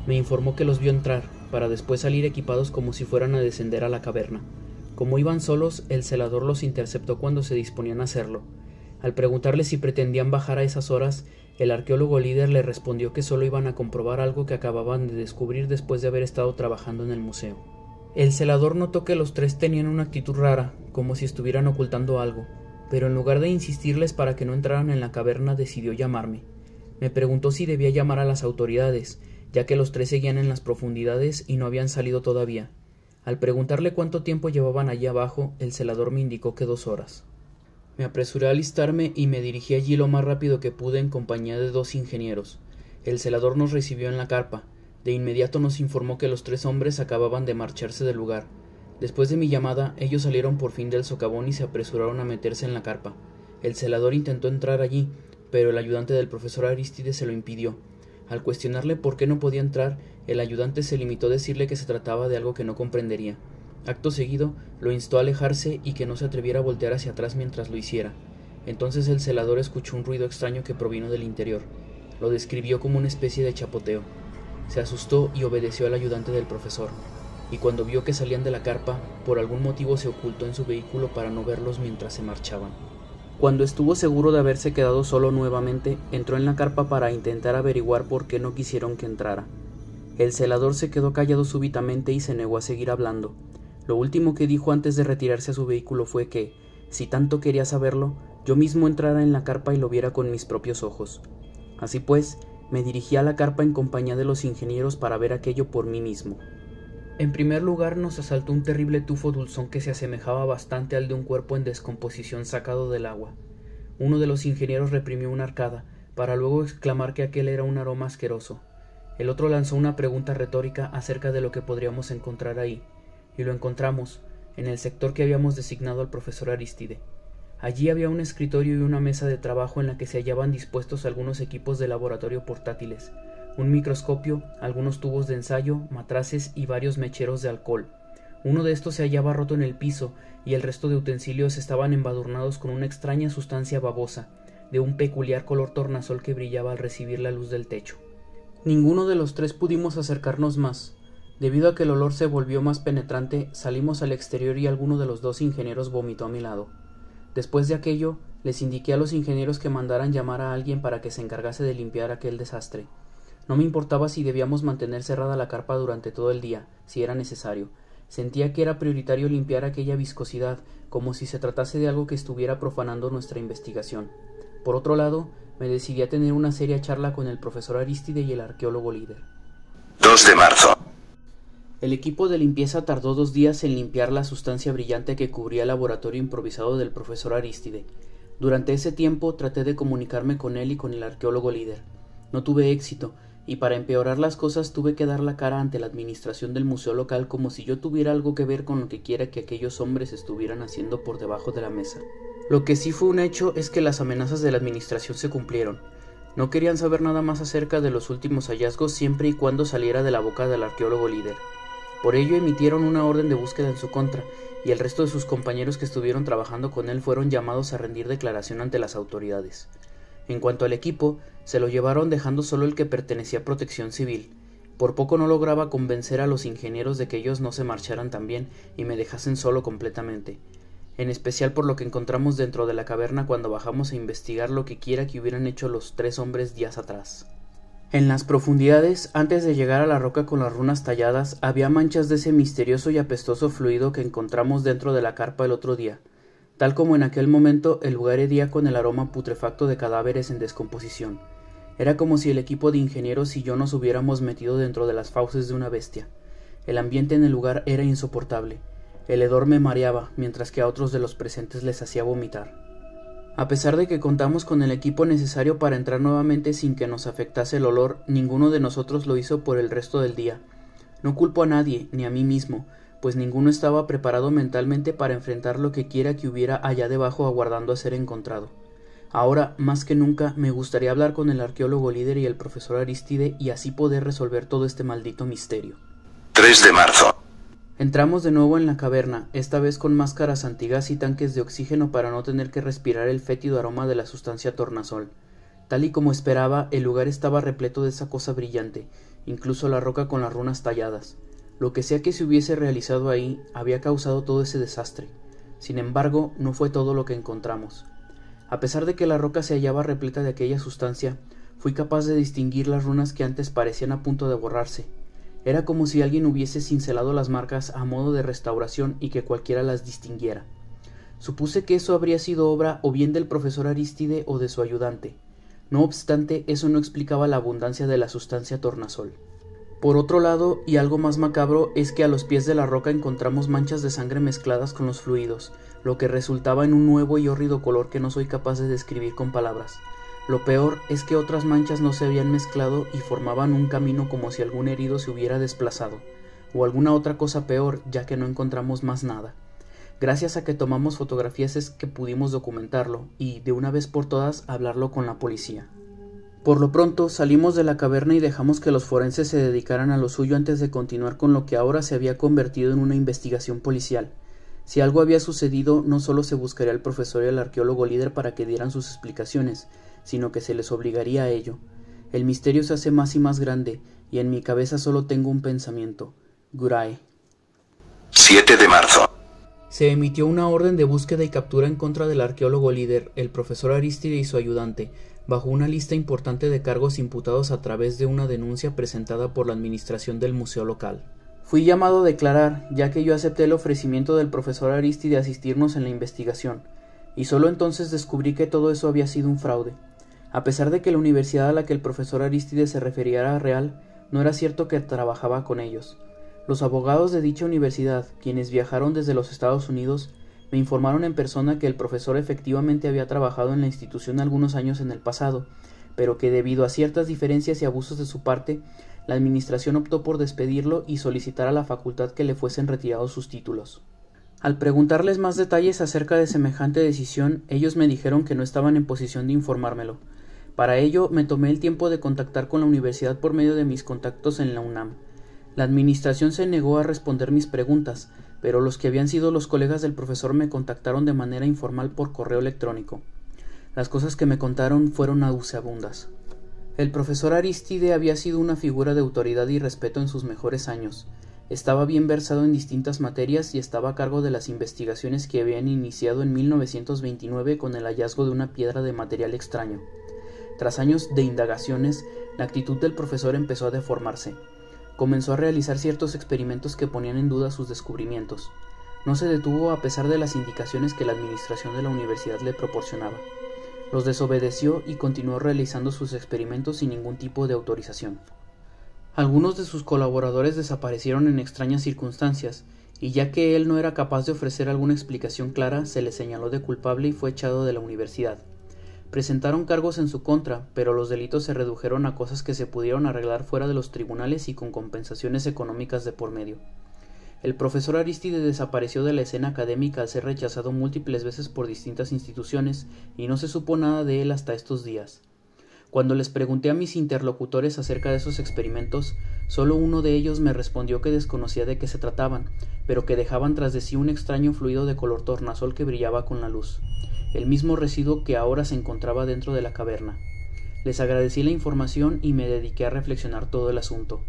Me informó que los vio entrar, para después salir equipados como si fueran a descender a la caverna. Como iban solos, el celador los interceptó cuando se disponían a hacerlo. Al preguntarle si pretendían bajar a esas horas, el arqueólogo líder le respondió que solo iban a comprobar algo que acababan de descubrir después de haber estado trabajando en el museo. El celador notó que los tres tenían una actitud rara, como si estuvieran ocultando algo, pero en lugar de insistirles para que no entraran en la caverna, decidió llamarme. Me preguntó si debía llamar a las autoridades, ya que los tres seguían en las profundidades y no habían salido todavía. Al preguntarle cuánto tiempo llevaban allí abajo, el celador me indicó que 2 horas. Me apresuré a alistarme y me dirigí allí lo más rápido que pude en compañía de 2 ingenieros. El celador nos recibió en la carpa. De inmediato nos informó que los 3 hombres acababan de marcharse del lugar. Después de mi llamada, ellos salieron por fin del socavón y se apresuraron a meterse en la carpa. El celador intentó entrar allí, pero el ayudante del profesor Arístide se lo impidió. Al cuestionarle por qué no podía entrar, el ayudante se limitó a decirle que se trataba de algo que no comprendería. Acto seguido, lo instó a alejarse y que no se atreviera a voltear hacia atrás mientras lo hiciera. Entonces el celador escuchó un ruido extraño que provino del interior. Lo describió como una especie de chapoteo. Se asustó y obedeció al ayudante del profesor, y cuando vio que salían de la carpa, por algún motivo se ocultó en su vehículo para no verlos mientras se marchaban. Cuando estuvo seguro de haberse quedado solo nuevamente, entró en la carpa para intentar averiguar por qué no quisieron que entrara. El celador se quedó callado súbitamente y se negó a seguir hablando. Lo último que dijo antes de retirarse a su vehículo fue que, si tanto quería saberlo, yo mismo entrara en la carpa y lo viera con mis propios ojos. Así pues, me dirigí a la carpa en compañía de los ingenieros para ver aquello por mí mismo. En primer lugar nos asaltó un terrible tufo dulzón que se asemejaba bastante al de un cuerpo en descomposición sacado del agua. Uno de los ingenieros reprimió una arcada, para luego exclamar que aquel era un aroma asqueroso. El otro lanzó una pregunta retórica acerca de lo que podríamos encontrar ahí, y lo encontramos, en el sector que habíamos designado al profesor Arístide. Allí había un escritorio y una mesa de trabajo en la que se hallaban dispuestos algunos equipos de laboratorio portátiles, un microscopio, algunos tubos de ensayo, matraces y varios mecheros de alcohol. Uno de estos se hallaba roto en el piso y el resto de utensilios estaban embadurnados con una extraña sustancia babosa, de un peculiar color tornasol que brillaba al recibir la luz del techo. Ninguno de los tres pudimos acercarnos más. Debido a que el olor se volvió más penetrante, salimos al exterior y alguno de los 2 ingenieros vomitó a mi lado. Después de aquello, les indiqué a los ingenieros que mandaran llamar a alguien para que se encargase de limpiar aquel desastre. No me importaba si debíamos mantener cerrada la carpa durante todo el día, si era necesario. Sentía que era prioritario limpiar aquella viscosidad, como si se tratase de algo que estuviera profanando nuestra investigación. Por otro lado, me decidí a tener una seria charla con el profesor Arístide y el arqueólogo líder. 2 de marzo. El equipo de limpieza tardó 2 días en limpiar la sustancia brillante que cubría el laboratorio improvisado del profesor Arístide. Durante ese tiempo traté de comunicarme con él y con el arqueólogo líder. No tuve éxito, y para empeorar las cosas tuve que dar la cara ante la administración del museo local como si yo tuviera algo que ver con lo que quiera que aquellos hombres estuvieran haciendo por debajo de la mesa. Lo que sí fue un hecho es que las amenazas de la administración se cumplieron. No querían saber nada más acerca de los últimos hallazgos siempre y cuando saliera de la boca del arqueólogo líder. Por ello emitieron una orden de búsqueda en su contra, y el resto de sus compañeros que estuvieron trabajando con él fueron llamados a rendir declaración ante las autoridades. En cuanto al equipo, se lo llevaron dejando solo el que pertenecía a Protección Civil. Por poco no lograba convencer a los ingenieros de que ellos no se marcharan también y me dejasen solo completamente, en especial por lo que encontramos dentro de la caverna cuando bajamos a investigar lo que quiera que hubieran hecho los 3 hombres días atrás. En las profundidades, antes de llegar a la roca con las runas talladas, había manchas de ese misterioso y apestoso fluido que encontramos dentro de la carpa el otro día. Tal como en aquel momento, el lugar hedía con el aroma putrefacto de cadáveres en descomposición. Era como si el equipo de ingenieros y yo nos hubiéramos metido dentro de las fauces de una bestia. El ambiente en el lugar era insoportable. El hedor me mareaba, mientras que a otros de los presentes les hacía vomitar. A pesar de que contamos con el equipo necesario para entrar nuevamente sin que nos afectase el olor, ninguno de nosotros lo hizo por el resto del día. No culpo a nadie, ni a mí mismo, pues ninguno estaba preparado mentalmente para enfrentar lo que quiera que hubiera allá debajo aguardando a ser encontrado. Ahora, más que nunca, me gustaría hablar con el arqueólogo líder y el profesor Arístide y así poder resolver todo este maldito misterio. 3 de marzo. Entramos de nuevo en la caverna, esta vez con máscaras antigas y tanques de oxígeno para no tener que respirar el fétido aroma de la sustancia tornasol. Tal y como esperaba, el lugar estaba repleto de esa cosa brillante, incluso la roca con las runas talladas. Lo que sea que se hubiese realizado ahí había causado todo ese desastre. Sin embargo, no fue todo lo que encontramos. A pesar de que la roca se hallaba repleta de aquella sustancia, fui capaz de distinguir las runas que antes parecían a punto de borrarse. Era como si alguien hubiese cincelado las marcas a modo de restauración y que cualquiera las distinguiera. Supuse que eso habría sido obra o bien del profesor Arístide o de su ayudante. No obstante, eso no explicaba la abundancia de la sustancia tornasol. Por otro lado, y algo más macabro, es que a los pies de la roca encontramos manchas de sangre mezcladas con los fluidos, lo que resultaba en un nuevo y hórrido color que no soy capaz de describir con palabras. Lo peor es que otras manchas no se habían mezclado y formaban un camino como si algún herido se hubiera desplazado, o alguna otra cosa peor, ya que no encontramos más nada. Gracias a que tomamos fotografías es que pudimos documentarlo y, de una vez por todas, hablarlo con la policía. Por lo pronto, salimos de la caverna y dejamos que los forenses se dedicaran a lo suyo antes de continuar con lo que ahora se había convertido en una investigación policial. Si algo había sucedido, no solo se buscaría al profesor y al arqueólogo líder para que dieran sus explicaciones, sino que se les obligaría a ello. El misterio se hace más y más grande, y en mi cabeza solo tengo un pensamiento: Guray. 7 de marzo. Se emitió una orden de búsqueda y captura en contra del arqueólogo líder, el profesor Arístide y su ayudante, bajo una lista importante de cargos imputados a través de una denuncia presentada por la administración del museo local. Fui llamado a declarar, ya que yo acepté el ofrecimiento del profesor Arístide de asistirnos en la investigación, y solo entonces descubrí que todo eso había sido un fraude. A pesar de que la universidad a la que el profesor Arístide se refería era real, no era cierto que trabajaba con ellos. Los abogados de dicha universidad, quienes viajaron desde los Estados Unidos, me informaron en persona que el profesor efectivamente había trabajado en la institución algunos años en el pasado, pero que debido a ciertas diferencias y abusos de su parte, la administración optó por despedirlo y solicitar a la facultad que le fuesen retirados sus títulos. Al preguntarles más detalles acerca de semejante decisión, ellos me dijeron que no estaban en posición de informármelo. Para ello, me tomé el tiempo de contactar con la universidad por medio de mis contactos en la UNAM. La administración se negó a responder mis preguntas, pero los que habían sido los colegas del profesor me contactaron de manera informal por correo electrónico. Las cosas que me contaron fueron nauseabundas. El profesor Arístide había sido una figura de autoridad y respeto en sus mejores años. Estaba bien versado en distintas materias y estaba a cargo de las investigaciones que habían iniciado en 1929 con el hallazgo de una piedra de material extraño. Tras años de indagaciones, la actitud del profesor empezó a deformarse. Comenzó a realizar ciertos experimentos que ponían en duda sus descubrimientos. No se detuvo a pesar de las indicaciones que la administración de la universidad le proporcionaba. Los desobedeció y continuó realizando sus experimentos sin ningún tipo de autorización. Algunos de sus colaboradores desaparecieron en extrañas circunstancias, y ya que él no era capaz de ofrecer alguna explicación clara, se le señaló de culpable y fue echado de la universidad. Presentaron cargos en su contra, pero los delitos se redujeron a cosas que se pudieron arreglar fuera de los tribunales y con compensaciones económicas de por medio. El profesor Aristide desapareció de la escena académica al ser rechazado múltiples veces por distintas instituciones y no se supo nada de él hasta estos días. Cuando les pregunté a mis interlocutores acerca de esos experimentos, solo uno de ellos me respondió que desconocía de qué se trataban, pero que dejaban tras de sí un extraño fluido de color tornasol que brillaba con la luz, el mismo residuo que ahora se encontraba dentro de la caverna. Les agradecí la información y me dediqué a reflexionar todo el asunto.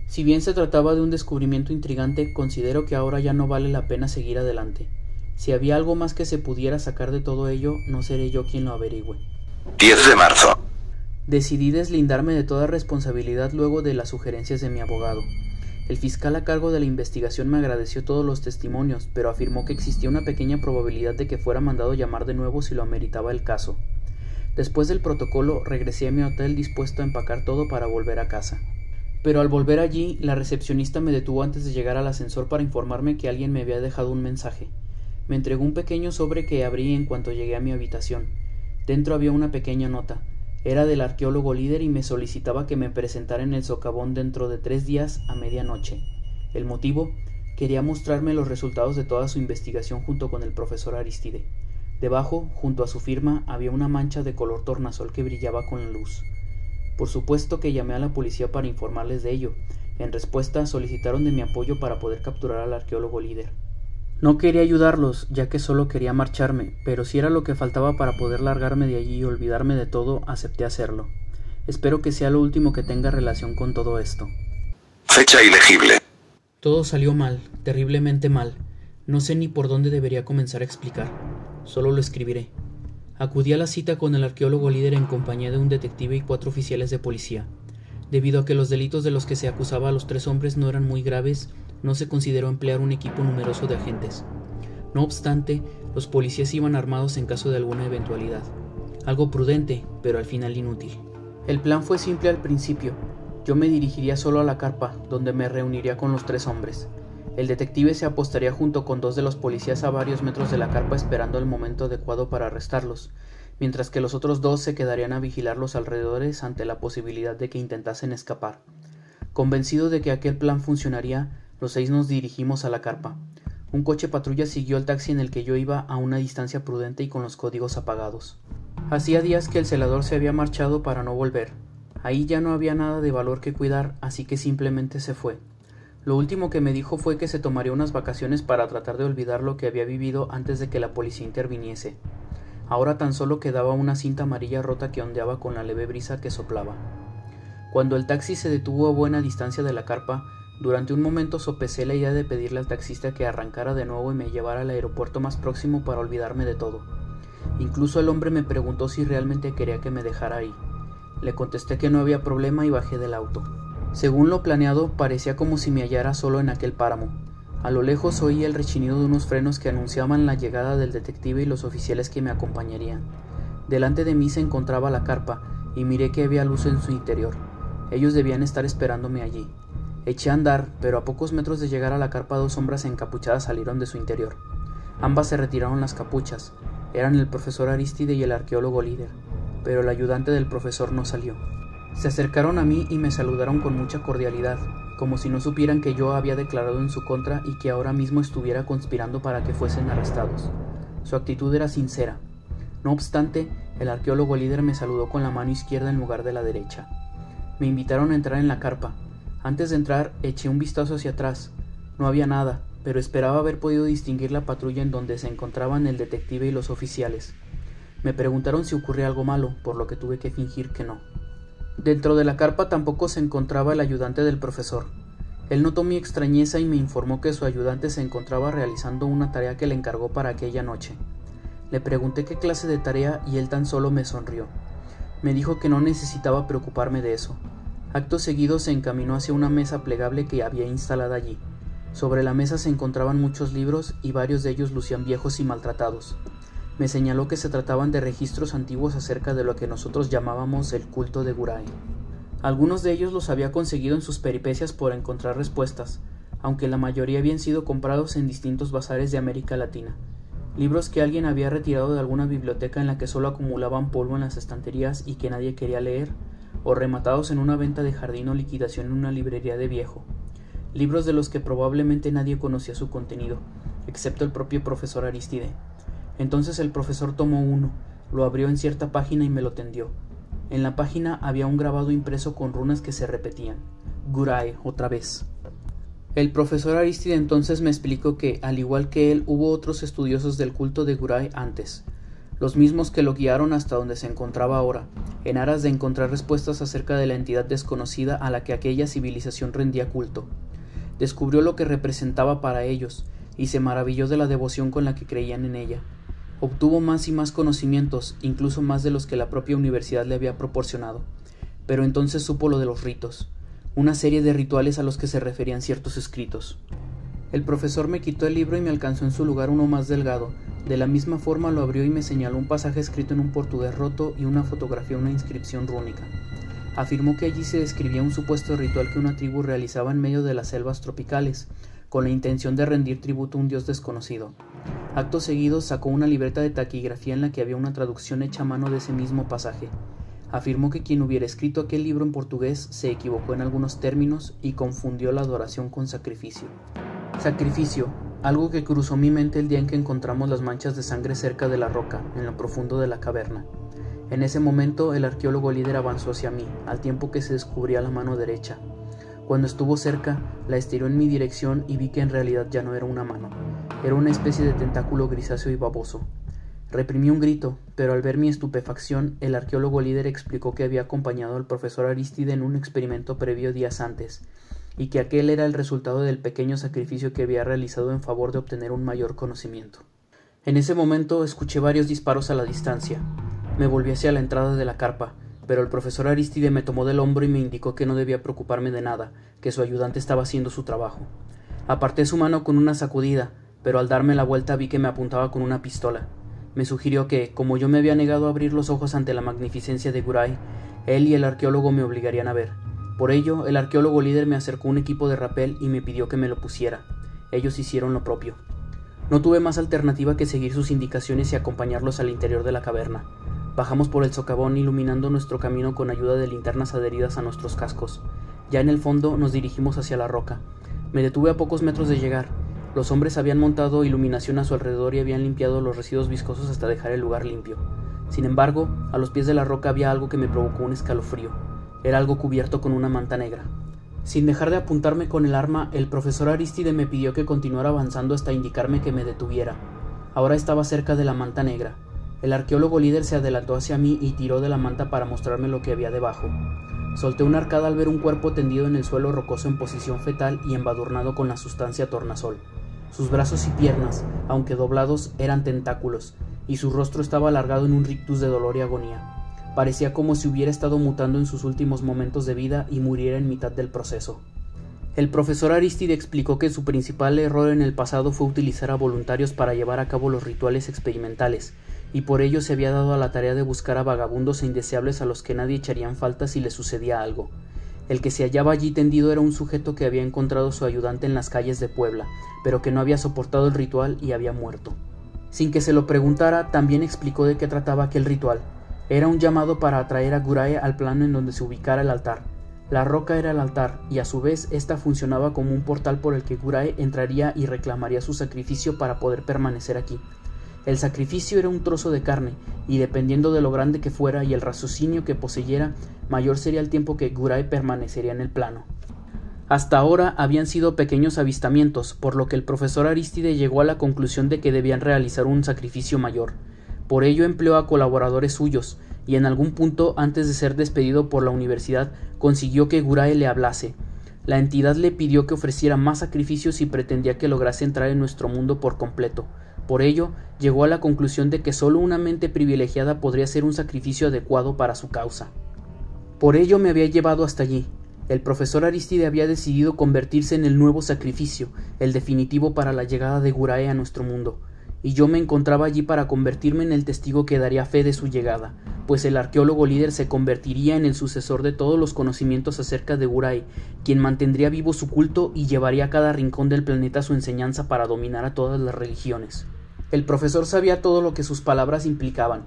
Si bien se trataba de un descubrimiento intrigante, considero que ahora ya no vale la pena seguir adelante. Si había algo más que se pudiera sacar de todo ello, no seré yo quien lo averigüe. 10 de marzo. Decidí deslindarme de toda responsabilidad luego de las sugerencias de mi abogado. El fiscal a cargo de la investigación me agradeció todos los testimonios, pero afirmó que existía una pequeña probabilidad de que fuera mandado llamar de nuevo si lo ameritaba el caso. Después del protocolo, regresé a mi hotel dispuesto a empacar todo para volver a casa. Pero al volver allí, la recepcionista me detuvo antes de llegar al ascensor para informarme que alguien me había dejado un mensaje. Me entregó un pequeño sobre que abrí en cuanto llegué a mi habitación. Dentro había una pequeña nota. Era del arqueólogo líder y me solicitaba que me presentara en el socavón dentro de 3 días a medianoche. El motivo: quería mostrarme los resultados de toda su investigación junto con el profesor Aristide. Debajo, junto a su firma, había una mancha de color tornasol que brillaba con la luz. Por supuesto que llamé a la policía para informarles de ello. En respuesta, solicitaron de mi apoyo para poder capturar al arqueólogo líder. No quería ayudarlos, ya que solo quería marcharme, pero si era lo que faltaba para poder largarme de allí y olvidarme de todo, acepté hacerlo. Espero que sea lo último que tenga relación con todo esto. Fecha ilegible. Todo salió mal, terriblemente mal. No sé ni por dónde debería comenzar a explicar. Solo lo escribiré. Acudí a la cita con el arqueólogo líder en compañía de un detective y 4 oficiales de policía. Debido a que los delitos de los que se acusaba a los 3 hombres no eran muy graves, no se consideró emplear un equipo numeroso de agentes. No obstante, los policías iban armados en caso de alguna eventualidad. Algo prudente, pero al final inútil. El plan fue simple al principio. Yo me dirigiría solo a la carpa, donde me reuniría con los 3 hombres. El detective se apostaría junto con 2 de los policías a varios metros de la carpa esperando el momento adecuado para arrestarlos, mientras que los otros 2 se quedarían a vigilar los alrededores ante la posibilidad de que intentasen escapar. Convencido de que aquel plan funcionaría, los 6 nos dirigimos a la carpa. Un coche patrulla siguió el taxi en el que yo iba a una distancia prudente y con los códigos apagados. Hacía días que el celador se había marchado para no volver. Ahí ya no había nada de valor que cuidar, así que simplemente se fue. Lo último que me dijo fue que se tomaría unas vacaciones para tratar de olvidar lo que había vivido antes de que la policía interviniese. Ahora tan solo quedaba una cinta amarilla rota que ondeaba con la leve brisa que soplaba. Cuando el taxi se detuvo a buena distancia de la carpa, durante un momento sopesé la idea de pedirle al taxista que arrancara de nuevo y me llevara al aeropuerto más próximo para olvidarme de todo. Incluso el hombre me preguntó si realmente quería que me dejara ahí. Le contesté que no había problema y bajé del auto. Según lo planeado, parecía como si me hallara solo en aquel páramo. A lo lejos oí el rechinido de unos frenos que anunciaban la llegada del detective y los oficiales que me acompañarían. Delante de mí se encontraba la carpa y miré que había luz en su interior. Ellos debían estar esperándome allí. Eché a andar, pero a pocos metros de llegar a la carpa 2 sombras encapuchadas salieron de su interior. Ambas se retiraron las capuchas. Eran el profesor Aristide y el arqueólogo líder, pero el ayudante del profesor no salió. Se acercaron a mí y me saludaron con mucha cordialidad, como si no supieran que yo había declarado en su contra y que ahora mismo estuviera conspirando para que fuesen arrestados. Su actitud era sincera. No obstante, el arqueólogo líder me saludó con la mano izquierda en lugar de la derecha. Me invitaron a entrar en la carpa. Antes de entrar, eché un vistazo hacia atrás. No había nada, pero esperaba haber podido distinguir la patrulla en donde se encontraban el detective y los oficiales. Me preguntaron si ocurría algo malo, por lo que tuve que fingir que no. Dentro de la carpa tampoco se encontraba el ayudante del profesor. Él notó mi extrañeza y me informó que su ayudante se encontraba realizando una tarea que le encargó para aquella noche. Le pregunté qué clase de tarea y él tan solo me sonrió. Me dijo que no necesitaba preocuparme de eso. Acto seguido se encaminó hacia una mesa plegable que había instalada allí. Sobre la mesa se encontraban muchos libros y varios de ellos lucían viejos y maltratados. Me señaló que se trataban de registros antiguos acerca de lo que nosotros llamábamos el culto de Gurae. Algunos de ellos los había conseguido en sus peripecias por encontrar respuestas, aunque la mayoría habían sido comprados en distintos bazares de América Latina. Libros que alguien había retirado de alguna biblioteca en la que solo acumulaban polvo en las estanterías y que nadie quería leer, o rematados en una venta de jardín o liquidación en una librería de viejo. Libros de los que probablemente nadie conocía su contenido, excepto el propio profesor Arístide. Entonces el profesor tomó uno, lo abrió en cierta página y me lo tendió. En la página había un grabado impreso con runas que se repetían. Gurae, otra vez. El profesor Arístide entonces me explicó que, al igual que él, hubo otros estudiosos del culto de Gurae antes, los mismos que lo guiaron hasta donde se encontraba ahora, en aras de encontrar respuestas acerca de la entidad desconocida a la que aquella civilización rendía culto. Descubrió lo que representaba para ellos, y se maravilló de la devoción con la que creían en ella. Obtuvo más y más conocimientos, incluso más de los que la propia universidad le había proporcionado. Pero entonces supo lo de los ritos, una serie de rituales a los que se referían ciertos escritos. El profesor me quitó el libro y me alcanzó en su lugar uno más delgado. De la misma forma lo abrió y me señaló un pasaje escrito en un portugués roto y una fotografía de una inscripción rúnica. Afirmó que allí se describía un supuesto ritual que una tribu realizaba en medio de las selvas tropicales, con la intención de rendir tributo a un dios desconocido. Acto seguido sacó una libreta de taquigrafía en la que había una traducción hecha a mano de ese mismo pasaje. Afirmó que quien hubiera escrito aquel libro en portugués se equivocó en algunos términos y confundió la adoración con sacrificio. Sacrificio, algo que cruzó mi mente el día en que encontramos las manchas de sangre cerca de la roca, en lo profundo de la caverna. En ese momento el arqueólogo líder avanzó hacia mí, al tiempo que se descubría la mano derecha. Cuando estuvo cerca, la estiró en mi dirección y vi que en realidad ya no era una mano. Era una especie de tentáculo grisáceo y baboso. Reprimí un grito, pero al ver mi estupefacción, el arqueólogo líder explicó que había acompañado al profesor Arístide en un experimento previo días antes, y que aquel era el resultado del pequeño sacrificio que había realizado en favor de obtener un mayor conocimiento. En ese momento escuché varios disparos a la distancia. Me volví hacia la entrada de la carpa, pero el profesor Arístide me tomó del hombro y me indicó que no debía preocuparme de nada, que su ayudante estaba haciendo su trabajo. Aparté su mano con una sacudida, pero al darme la vuelta vi que me apuntaba con una pistola. Me sugirió que, como yo me había negado a abrir los ojos ante la magnificencia de Gurae, él y el arqueólogo me obligarían a ver. Por ello, el arqueólogo líder me acercó un equipo de rapel y me pidió que me lo pusiera. Ellos hicieron lo propio. No tuve más alternativa que seguir sus indicaciones y acompañarlos al interior de la caverna. Bajamos por el socavón iluminando nuestro camino con ayuda de linternas adheridas a nuestros cascos. Ya en el fondo nos dirigimos hacia la roca. Me detuve a pocos metros de llegar. Los hombres habían montado iluminación a su alrededor y habían limpiado los residuos viscosos hasta dejar el lugar limpio. Sin embargo, a los pies de la roca había algo que me provocó un escalofrío. Era algo cubierto con una manta negra. Sin dejar de apuntarme con el arma, el profesor Arístide me pidió que continuara avanzando hasta indicarme que me detuviera. Ahora estaba cerca de la manta negra. El arqueólogo líder se adelantó hacia mí y tiró de la manta para mostrarme lo que había debajo. Solté una arcada al ver un cuerpo tendido en el suelo rocoso en posición fetal y embadurnado con la sustancia tornasol. Sus brazos y piernas, aunque doblados, eran tentáculos, y su rostro estaba alargado en un rictus de dolor y agonía. Parecía como si hubiera estado mutando en sus últimos momentos de vida y muriera en mitad del proceso. El profesor Arístide explicó que su principal error en el pasado fue utilizar a voluntarios para llevar a cabo los rituales experimentales, y por ello se había dado a la tarea de buscar a vagabundos e indeseables a los que nadie echarían falta si les sucedía algo. El que se hallaba allí tendido era un sujeto que había encontrado su ayudante en las calles de Puebla, pero que no había soportado el ritual y había muerto. Sin que se lo preguntara, también explicó de qué trataba aquel ritual. Era un llamado para atraer a Gurae al plano en donde se ubicara el altar. La roca era el altar, y a su vez ésta funcionaba como un portal por el que Gurae entraría y reclamaría su sacrificio para poder permanecer aquí. El sacrificio era un trozo de carne, y dependiendo de lo grande que fuera y el raciocinio que poseyera, mayor sería el tiempo que Gurae permanecería en el plano. Hasta ahora habían sido pequeños avistamientos, por lo que el profesor Arístide llegó a la conclusión de que debían realizar un sacrificio mayor. Por ello empleó a colaboradores suyos, y en algún punto, antes de ser despedido por la universidad, consiguió que Gurae le hablase. La entidad le pidió que ofreciera más sacrificios y pretendía que lograse entrar en nuestro mundo por completo. Por ello, llegó a la conclusión de que solo una mente privilegiada podría ser un sacrificio adecuado para su causa. Por ello me había llevado hasta allí. El profesor Arístide había decidido convertirse en el nuevo sacrificio, el definitivo para la llegada de Gurae a nuestro mundo. y yo me encontraba allí para convertirme en el testigo que daría fe de su llegada, pues el arqueólogo líder se convertiría en el sucesor de todos los conocimientos acerca de Guray, quien mantendría vivo su culto y llevaría a cada rincón del planeta su enseñanza para dominar a todas las religiones. El profesor sabía todo lo que sus palabras implicaban,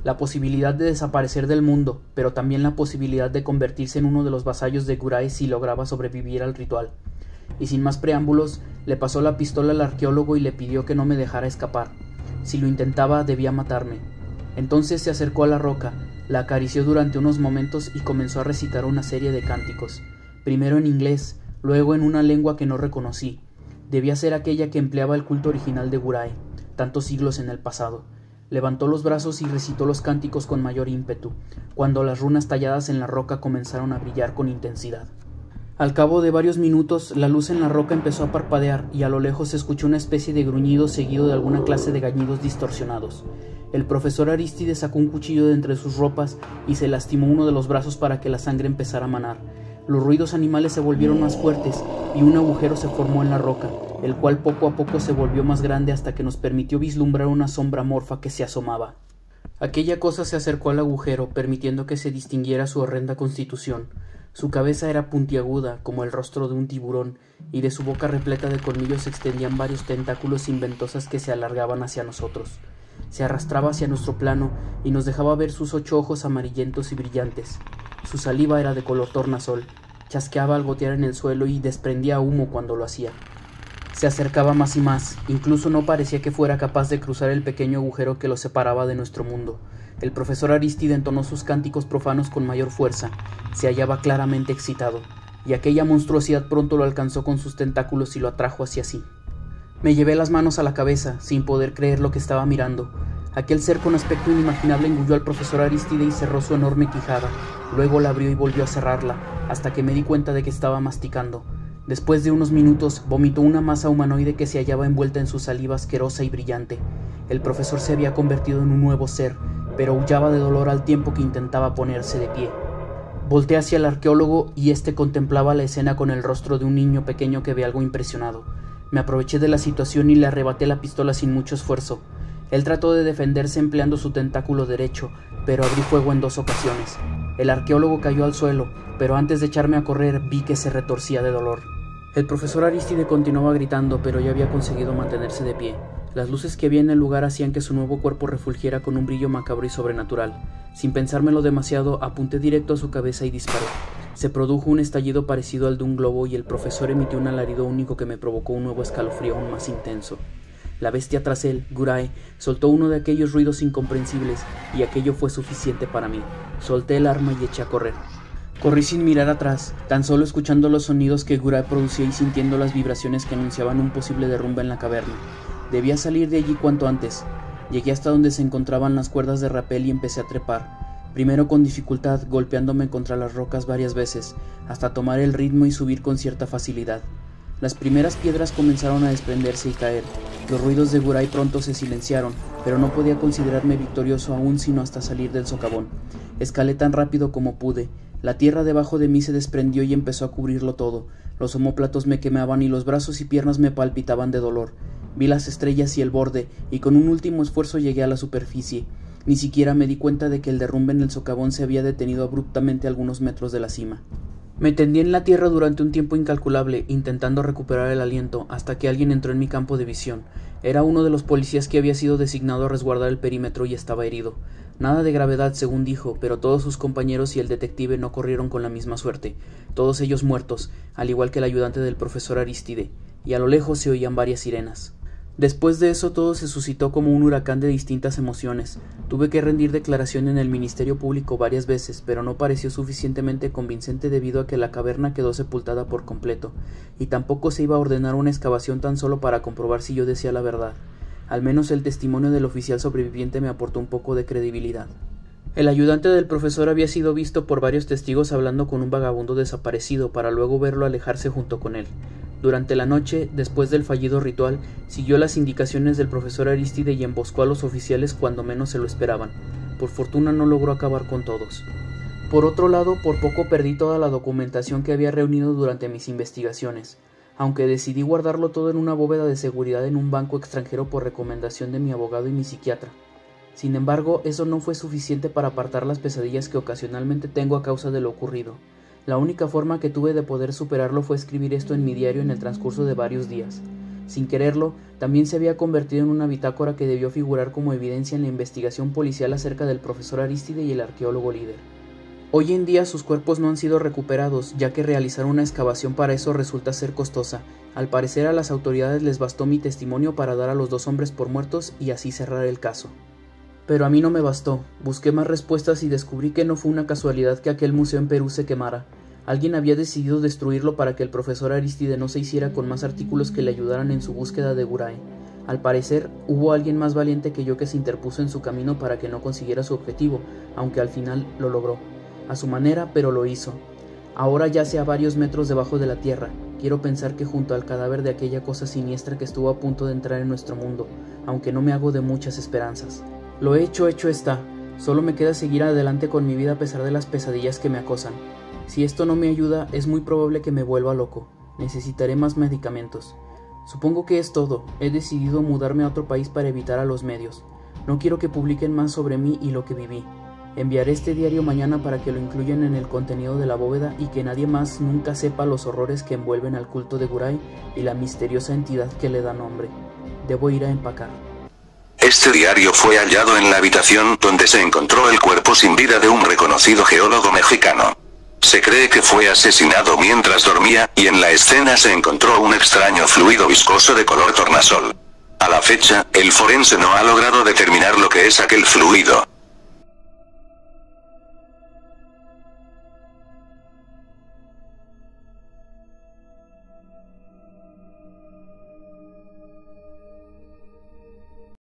la posibilidad de desaparecer del mundo, pero también la posibilidad de convertirse en uno de los vasallos de Guray si lograba sobrevivir al ritual. Y sin más preámbulos, le pasó la pistola al arqueólogo y le pidió que no me dejara escapar. Si lo intentaba, debía matarme. Entonces se acercó a la roca, la acarició durante unos momentos y comenzó a recitar una serie de cánticos, primero en inglés, luego en una lengua que no reconocí. Debía ser aquella que empleaba el culto original de Guray, tantos siglos en el pasado. Levantó los brazos y recitó los cánticos con mayor ímpetu, cuando las runas talladas en la roca comenzaron a brillar con intensidad. Al cabo de varios minutos, la luz en la roca empezó a parpadear y a lo lejos se escuchó una especie de gruñido seguido de alguna clase de gañidos distorsionados. El profesor Arístide sacó un cuchillo de entre sus ropas y se lastimó uno de los brazos para que la sangre empezara a manar. Los ruidos animales se volvieron más fuertes y un agujero se formó en la roca, el cual poco a poco se volvió más grande hasta que nos permitió vislumbrar una sombra amorfa que se asomaba. Aquella cosa se acercó al agujero, permitiendo que se distinguiera su horrenda constitución. Su cabeza era puntiaguda, como el rostro de un tiburón, y de su boca repleta de colmillos se extendían varios tentáculos sin ventosas que se alargaban hacia nosotros. Se arrastraba hacia nuestro plano y nos dejaba ver sus 8 ojos amarillentos y brillantes. Su saliva era de color tornasol, chasqueaba al gotear en el suelo y desprendía humo cuando lo hacía. Se acercaba más y más, incluso no parecía que fuera capaz de cruzar el pequeño agujero que lo separaba de nuestro mundo. El profesor Arístide entonó sus cánticos profanos con mayor fuerza, se hallaba claramente excitado, y aquella monstruosidad pronto lo alcanzó con sus tentáculos y lo atrajo hacia sí. Me llevé las manos a la cabeza, sin poder creer lo que estaba mirando. Aquel ser con aspecto inimaginable engulló al profesor Arístide y cerró su enorme quijada, luego la abrió y volvió a cerrarla, hasta que me di cuenta de que estaba masticando. Después de unos minutos, vomitó una masa humanoide que se hallaba envuelta en su saliva asquerosa y brillante. El profesor se había convertido en un nuevo ser, pero aullaba de dolor al tiempo que intentaba ponerse de pie. Volteé hacia el arqueólogo y éste contemplaba la escena con el rostro de un niño pequeño que ve algo impresionado. Me aproveché de la situación y le arrebaté la pistola sin mucho esfuerzo. Él trató de defenderse empleando su tentáculo derecho, pero abrí fuego en 2 ocasiones. El arqueólogo cayó al suelo, pero antes de echarme a correr vi que se retorcía de dolor. El profesor Arístide continuaba gritando, pero ya había conseguido mantenerse de pie. Las luces que había en el lugar hacían que su nuevo cuerpo refulgiera con un brillo macabro y sobrenatural. Sin pensármelo demasiado, apunté directo a su cabeza y disparé. Se produjo un estallido parecido al de un globo y el profesor emitió un alarido único que me provocó un nuevo escalofrío aún más intenso. La bestia tras él, Guray, soltó uno de aquellos ruidos incomprensibles y aquello fue suficiente para mí. Solté el arma y eché a correr. Corrí sin mirar atrás, tan solo escuchando los sonidos que Guray producía y sintiendo las vibraciones que anunciaban un posible derrumbe en la caverna. Debía salir de allí cuanto antes. Llegué hasta donde se encontraban las cuerdas de rapel y empecé a trepar, primero con dificultad, golpeándome contra las rocas varias veces, hasta tomar el ritmo y subir con cierta facilidad. Las primeras piedras comenzaron a desprenderse y caer. Los ruidos de Guray pronto se silenciaron, pero no podía considerarme victorioso aún sino hasta salir del socavón. Escalé tan rápido como pude. La tierra debajo de mí se desprendió y empezó a cubrirlo todo. Los omóplatos me quemaban y los brazos y piernas me palpitaban de dolor. Vi las estrellas y el borde, y con un último esfuerzo llegué a la superficie. Ni siquiera me di cuenta de que el derrumbe en el socavón se había detenido abruptamente a algunos metros de la cima. Me tendí en la tierra durante un tiempo incalculable, intentando recuperar el aliento, hasta que alguien entró en mi campo de visión. Era uno de los policías que había sido designado a resguardar el perímetro y estaba herido. Nada de gravedad, según dijo, pero todos sus compañeros y el detective no corrieron con la misma suerte, todos ellos muertos, al igual que el ayudante del profesor Arístide, y a lo lejos se oían varias sirenas. Después de eso todo se suscitó como un huracán de distintas emociones. Tuve que rendir declaración en el Ministerio Público varias veces, pero no pareció suficientemente convincente debido a que la caverna quedó sepultada por completo, y tampoco se iba a ordenar una excavación tan solo para comprobar si yo decía la verdad. Al menos el testimonio del oficial sobreviviente me aportó un poco de credibilidad. El ayudante del profesor había sido visto por varios testigos hablando con un vagabundo desaparecido para luego verlo alejarse junto con él. Durante la noche, después del fallido ritual, siguió las indicaciones del profesor Arístide y emboscó a los oficiales cuando menos se lo esperaban. Por fortuna no logró acabar con todos. Por otro lado, por poco perdí toda la documentación que había reunido durante mis investigaciones. aunque decidí guardarlo todo en una bóveda de seguridad en un banco extranjero por recomendación de mi abogado y mi psiquiatra. Sin embargo, eso no fue suficiente para apartar las pesadillas que ocasionalmente tengo a causa de lo ocurrido. La única forma que tuve de poder superarlo fue escribir esto en mi diario en el transcurso de varios días. Sin quererlo, también se había convertido en una bitácora que debió figurar como evidencia en la investigación policial acerca del profesor Arístide y el arqueólogo líder. Hoy en día sus cuerpos no han sido recuperados, ya que realizar una excavación para eso resulta ser costosa. Al parecer a las autoridades les bastó mi testimonio para dar a los 2 hombres por muertos y así cerrar el caso. Pero a mí no me bastó, busqué más respuestas y descubrí que no fue una casualidad que aquel museo en Perú se quemara. Alguien había decidido destruirlo para que el profesor Arístide no se hiciera con más artículos que le ayudaran en su búsqueda de Guray. Al parecer, hubo alguien más valiente que yo que se interpuso en su camino para que no consiguiera su objetivo, aunque al final lo logró. A su manera, pero lo hizo. Ahora yace a varios metros debajo de la tierra. Quiero pensar que junto al cadáver de aquella cosa siniestra que estuvo a punto de entrar en nuestro mundo, aunque no me hago de muchas esperanzas. Lo hecho está. Solo me queda seguir adelante con mi vida a pesar de las pesadillas que me acosan. Si esto no me ayuda, es muy probable que me vuelva loco. Necesitaré más medicamentos. Supongo que es todo. He decidido mudarme a otro país para evitar a los medios. No quiero que publiquen más sobre mí y lo que viví. Enviaré este diario mañana para que lo incluyan en el contenido de la bóveda y que nadie más nunca sepa los horrores que envuelven al culto de Guray y la misteriosa entidad que le da nombre. Debo ir a empacar. Este diario fue hallado en la habitación donde se encontró el cuerpo sin vida de un reconocido geólogo mexicano. Se cree que fue asesinado mientras dormía, y en la escena se encontró un extraño fluido viscoso de color tornasol. A la fecha, el forense no ha logrado determinar lo que es aquel fluido.